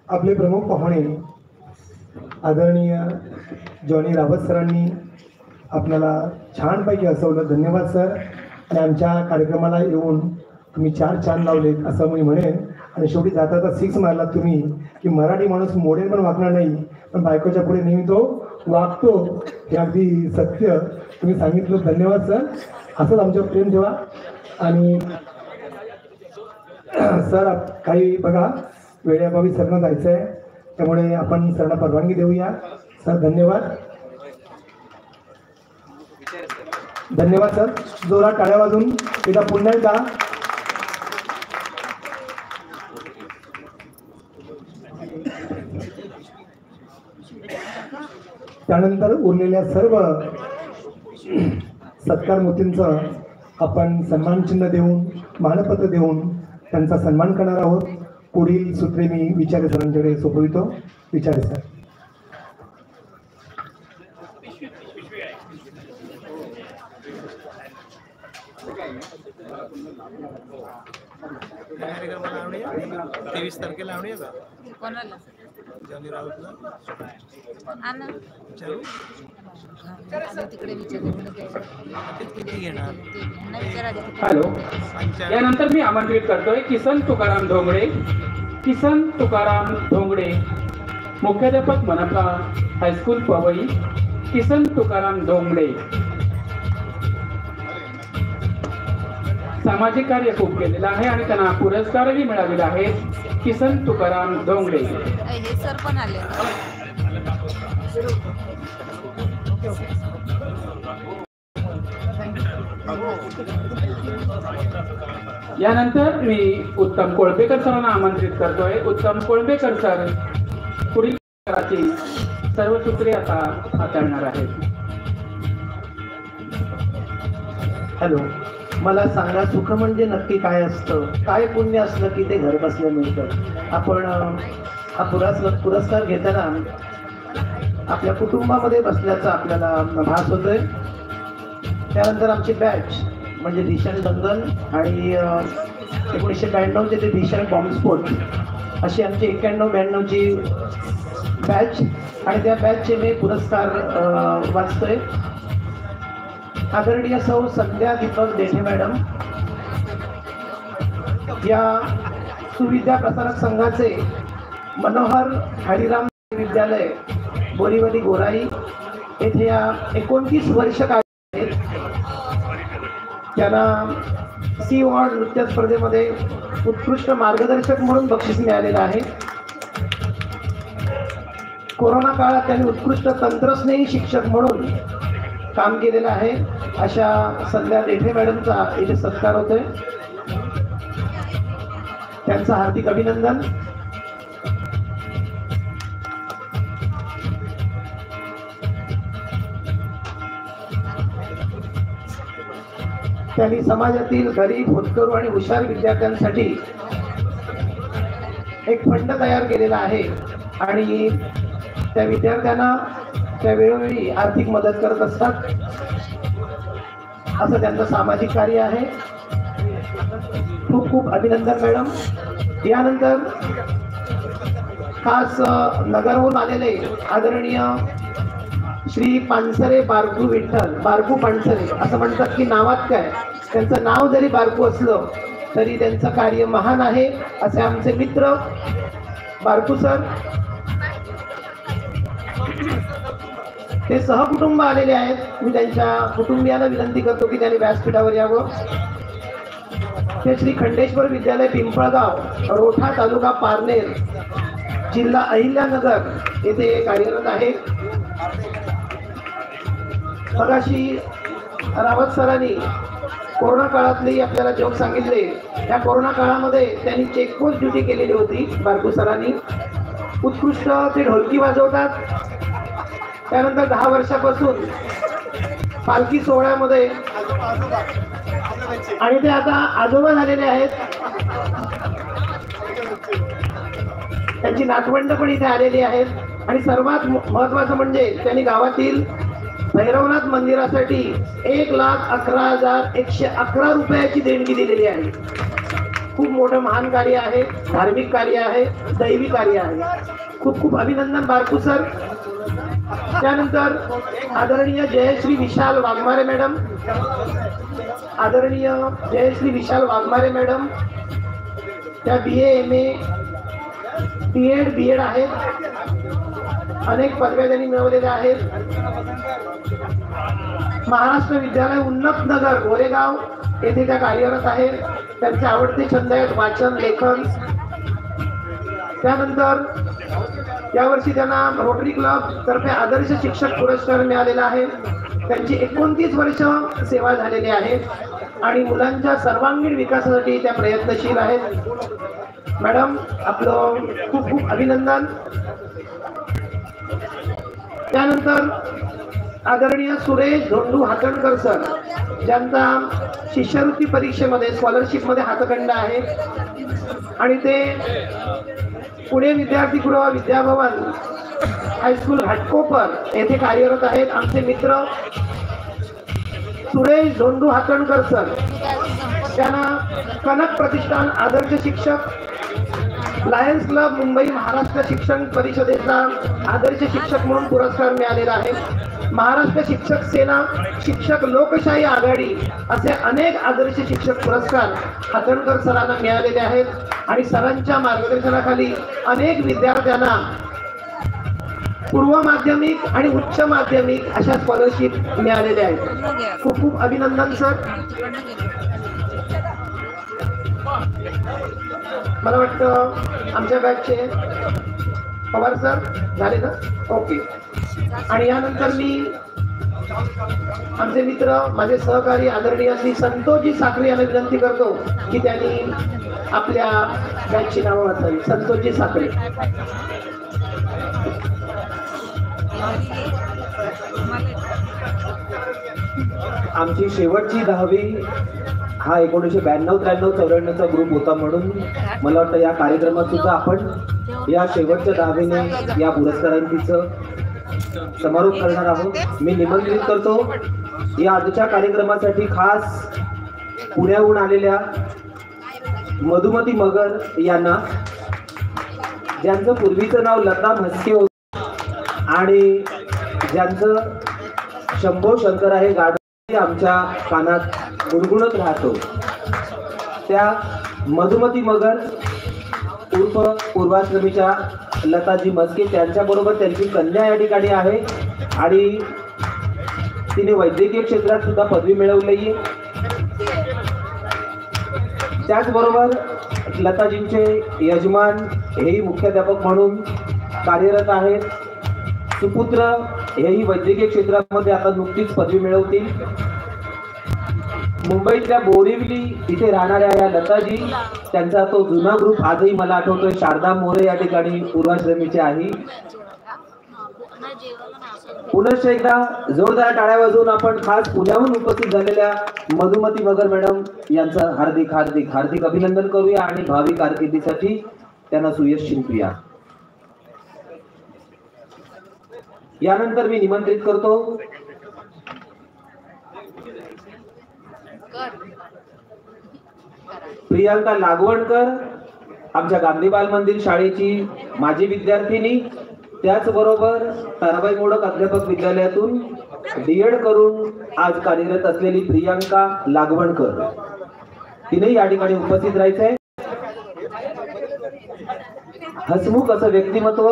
आपले प्रमुख पाहुणे आदरणीय जॉनी रावत सरांनी आपल्याला छानपैकी हसवलं. धन्यवाद सर. आणि आमच्या कार्यक्रमाला येऊन तुम्ही 4 चांद लावलेत असं मी म्हणेन. आणि शेवटी जाता जाता 6 मारलात तुम्ही की मराठी माणूस मोडेल पण वागणार नाही, पण बायकोच्या पुढे नेहमी तो वागतो. हे अगदी सत्य तुम्ही सांगितलं. धन्यवाद सर. असंच आमच्यावर प्रेम ठेवा. आणि सर काही बघा वेळेअभावी सरनं जायचं आहे, त्यामुळे आपण सरना परवानगी देऊया. सर धन्यवाद. धन्यवाद सर. जोरात टाळ्या वाजून एकदा पुन्हा एकदा. त्यानंतर उरलेल्या सर्व सत्कार मूर्तींचं आपण सन्मानचिन्ह देऊन मानपत्र देऊन त्यांचा सन्मान करणार आहोत. पुढील सूत्रे मी विचारे सरांकडे सोपवितो. विचारे सर. तेवीस तारखेला आणूया का कोणाला? जॉनी राऊतला आणा. तिकडे हॅलो. यानंतर मी आमंत्रित करतोय किसन तुकाराम धोंगडे. किसन तुकाराम धोंगडे, मुख्याध्यापक मनपा हायस्कूल पवई. किसन तुकाराम धोंगडे सामाजिक कार्य खूप केलेलं आहे आणि त्यांना पुरस्कारही मिळालेला आहे. किसन तुकाराम धोंगडे. हे सर पण आले. यानंतर मी उत्तम कोळपेकर सरांना आमंत्रित करतोय. उत्तम कोळपेकर सर पुढील सर्व सूत्रे आता हाताळणार आहेत. हॅलो. मला सांगा, सुख म्हणजे नक्की काय असतं? काय पुण्य असलं की ते घर बसल्या मिळतं? आपण हा पुरस्कार घेताना आपल्या कुटुंबामध्ये बसल्याचा आपल्याला भास होतोय. त्यानंतर आमची बॅच म्हणजे भीषण दंगल आणि 1992 ते भीषण बॉम्बस्फोट अशी आमची 91-92ची बॅच आणि त्या बॅचचे मी पुरस्कार वाचतोय. आदरणीय सौ संध्या दीपक देठे मॅडम या सुविद्या प्रसारक संघाचे मनोहर हरिराम विद्यालय बोरीवली गोराई येथे या 29 वर्ष आहेत. त्यांना सी वॉर्ड नृत्य स्पर्धेमध्ये उत्कृष्ट मार्गदर्शक म्हणून बक्षीस मिळालेलं आहे. कोरोना काळात त्यांनी उत्कृष्ट तंत्रस्नेही शिक्षक म्हणून काम केलेलं आहे. अशा संध्या देठे मॅडमचा इथे सत्कार होतोय. त्यांचं हार्दिक अभिनंदन. त्यांनी समाजातील गरीब, होतकरू आणि हुशार विद्यार्थ्यांसाठी एक फंड तयार केलेला आहे आणि त्या विद्यार्थ्यांना त्या वेळोवेळी आर्थिक मदत करत असतात. असं त्यांचं सामाजिक कार्य आहे. खूप खूप अभिनंदन मॅडम. यानंतर खास नगरहून आलेले आदरणीय श्री पानसरे बारकू विठ्ठल, बारकू पानसरे असं म्हणतात की नावात काय, त्यांचं नाव जरी बारकू असलं तरी त्यांचं कार्य महान आहे. असे आमचे मित्र बारकू सर, ते सहकुटुंब आलेले आहेत. मी त्यांच्या कुटुंबियांना विनंती करतो की त्यांनी व्यासपीठावर यावं. ते श्री खंडेश्वर विद्यालय पिंपळगाव, रोठा, तालुका पारनेर, जिल्हा अहिल्यानगर येथे कार्यरत आहे. मगाशी रावत सरांनी कोरोना काळातली आपल्याला जोक सांगितले. या कोरोना काळामध्ये त्यांनी चेकपोस्ट ड्युटी केलेली होती बारकू सरांनी. उत्कृष्ट ते ढोलकी वाजवतात. त्यानंतर 10 वर्षापासून पालखी सोहळ्यामध्ये आणि ते आता आजोबा झालेले आहेत. त्यांची नातवंड पण इथे आलेली आहेत. आणि सर्वात महत्वाचं म्हणजे त्यांनी गावातील भैरवनाथ मंदिरासाठी 1,11,111 रुपयाची देणगी दिलेली आहे. खूप मोठं महान कार्य आहे, धार्मिक कार्य आहे, दैवी कार्य आहे. खूप खूप अभिनंदन बारकू सर. त्यानंतर आदरणीय जयश्री विशाल वाघमारे मॅडम, आदरणीय जयश्री विशाल वाघमारे मॅडम, त्या BA MA B.Ed B.Ed आहेत. अनेक पदव्या त्यांनी मिळवलेल्या आहेत. महाराष्ट्र विद्यालय उन्नत नगर गोरेगाव येथे त्या कार्यरत आहेत. त्यांचे आवडते छंद आहेत वाचन, लेखन. त्यानंतर यावर्षी त्यांना रोटरी क्लब तर्फे आदर्श शिक्षक पुरस्कार मिळालेला आहे. त्यांची 29 वर्ष सेवा झालेली आहे आणि मुलांच्या सर्वांगीण विकासासाठी त्या प्रयत्नशील आहेत. मॅडम आपलं खूप खूप अभिनंदन. त्यानंतर आदरणीय सुरेश धोंडू हातणकर सर, ज्यांचा शिष्यवृत्ती परीक्षेमध्ये स्कॉलरशिपमध्ये हातखंड आहे आणि ते पुणे विद्यार्थीगृह विद्याभवन हायस्कूल घाटकोपर येथे कार्यरत आहेत. आमचे मित्र सुरेश धोंडू हातणकर सर, त्यांना कनक प्रतिष्ठान आदर्श शिक्षक, लायन्स क्लब मुंबई महाराष्ट्र शिक्षण परिषदेचा आदर्श शिक्षक म्हणून पुरस्कार मिळालेला आहे. महाराष्ट्र शिक्षक सेना, शिक्षक लोकशाही आघाडी असे अनेक आदर्श शिक्षक पुरस्कार हातणकर सरांना मिळालेले आहेत आणि सरांच्या मार्गदर्शनाखाली अनेक विद्यार्थ्यांना पूर्व माध्यमिक आणि उच्च माध्यमिक अशा स्कॉलरशिप मिळालेल्या आहेत. खूप खूप अभिनंदन सर. मला वाटतं आमच्या बॅचचे पवार सर झाले ना? ओके. आणि यानंतर मी आमचे मित्र, माझे सहकारी आदरणीय श्री संतोषजी साखरे यांना विनंती करतो की त्यांनी आपल्या बॅचची नावं वाचावी. संतोषजी साखरे. आमची शेवटची 10वी हा 1992-93-94चा ग्रुप होता, म्हणून मला वाटतं या कार्यक्रमात सुद्धा आपण या शेवटच्या 10वीने या पुरस्कारांचं समारोप करणार आहोत. मी निमंत्रित करतो या आजच्या कार्यक्रमासाठी खास पुण्याहून आलेल्या मधुमती मगर यांना, ज्यांचं पूर्वीचं नाव लता म्हस्के होतं आणि ज्यांचं शंभो शंकर आहे गाणं आमच्या कानात गुणगुणत राहतो. त्या मधुमती मगर उर्फ पूर्वाश्रमीच्या लताजी म्हस्के, त्यांच्याबरोबर त्यांची कन्या या ठिकाणी आहे आणि तिने वैद्यकीय क्षेत्रात सुद्धा पदवी मिळवली आहे. त्याचबरोबर लताजींचे यजमान हेही मुख्याध्यापक म्हणून कार्यरत आहेत. सुपुत्र हेही वैद्यकीय क्षेत्रामध्ये आता नुकतीच पदवी मिळवतील. मुंबईतल्या बोरिवली इथे राहणाऱ्या या लताजी, त्यांचा तो जुना ग्रुप आजही मला आठवतोय. शारदा मोरे या ठिकाणी पूर्वाश्रमीचे आहे. पुनश्च एकदा जोरदार टाळ्या वाजवून आपण खास पुण्याहून उपस्थित झालेल्या मधुमती मगर मॅडम यांचं हार्दिक हार्दिक हार्दिक अभिनंदन करूया आणि भावी कारकिर्दीसाठी त्यांना सुयश शिंपूया. यानंतर मी निमंत्रित करतो प्रियांका लागवणकर, आमच्या गांधी बाल मंदिर शाळेची माजी विद्यार्थिनी, त्याचबरोबर ताराबाई मोडक अध्यापक विद्यालयातून डीएड करून आज कार्यरत असलेली प्रियांका लागवणकर, तिने या ठिकाणी उपस्थित राहायचंय. हसमुख असं व्यक्तिमत्व,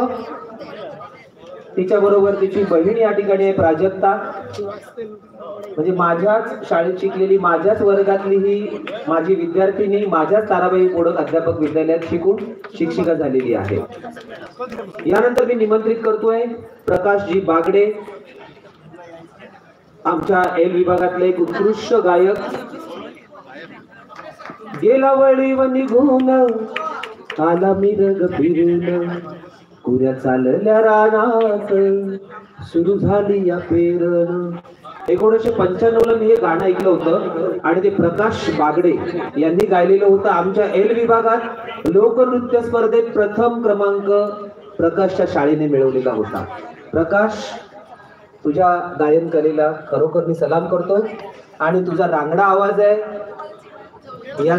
तिच्याबरोबर तिची बहीण या ठिकाणी आहे प्राजक्ता, म्हणजे माझ्याच शाळेत शिकलेली, माझ्याच वर्गातली ही माझी विद्यार्थिनी, माझ्याच ताराबाई मोडक अध्यापक विद्यालयात शिकून शिक्षिका झालेली आहे. यानंतर मी निमंत्रित करतोय प्रकाशजी बागडे, आमच्या एल विभागातले एक उत्कृष्ट गायक. गेला वळीव निघून आला मिरग फिरून, कुऱ्या चालल्या रानात सुरू झाली या पेरण. 1995 मी हे गाणं ऐकलं होतं आणि ते प्रकाश बागडे यांनी गायलेलं होतं. आमच्या एल विभागात लोकनृत्य स्पर्धेत प्रथम क्रमांक प्रकाशच्या शाळेने मिळवलेला होता. प्रकाश, तुझ्या गायन कलेला खरोखर मी सलाम करतो आणि तुझा रांगडा आवाज आहे या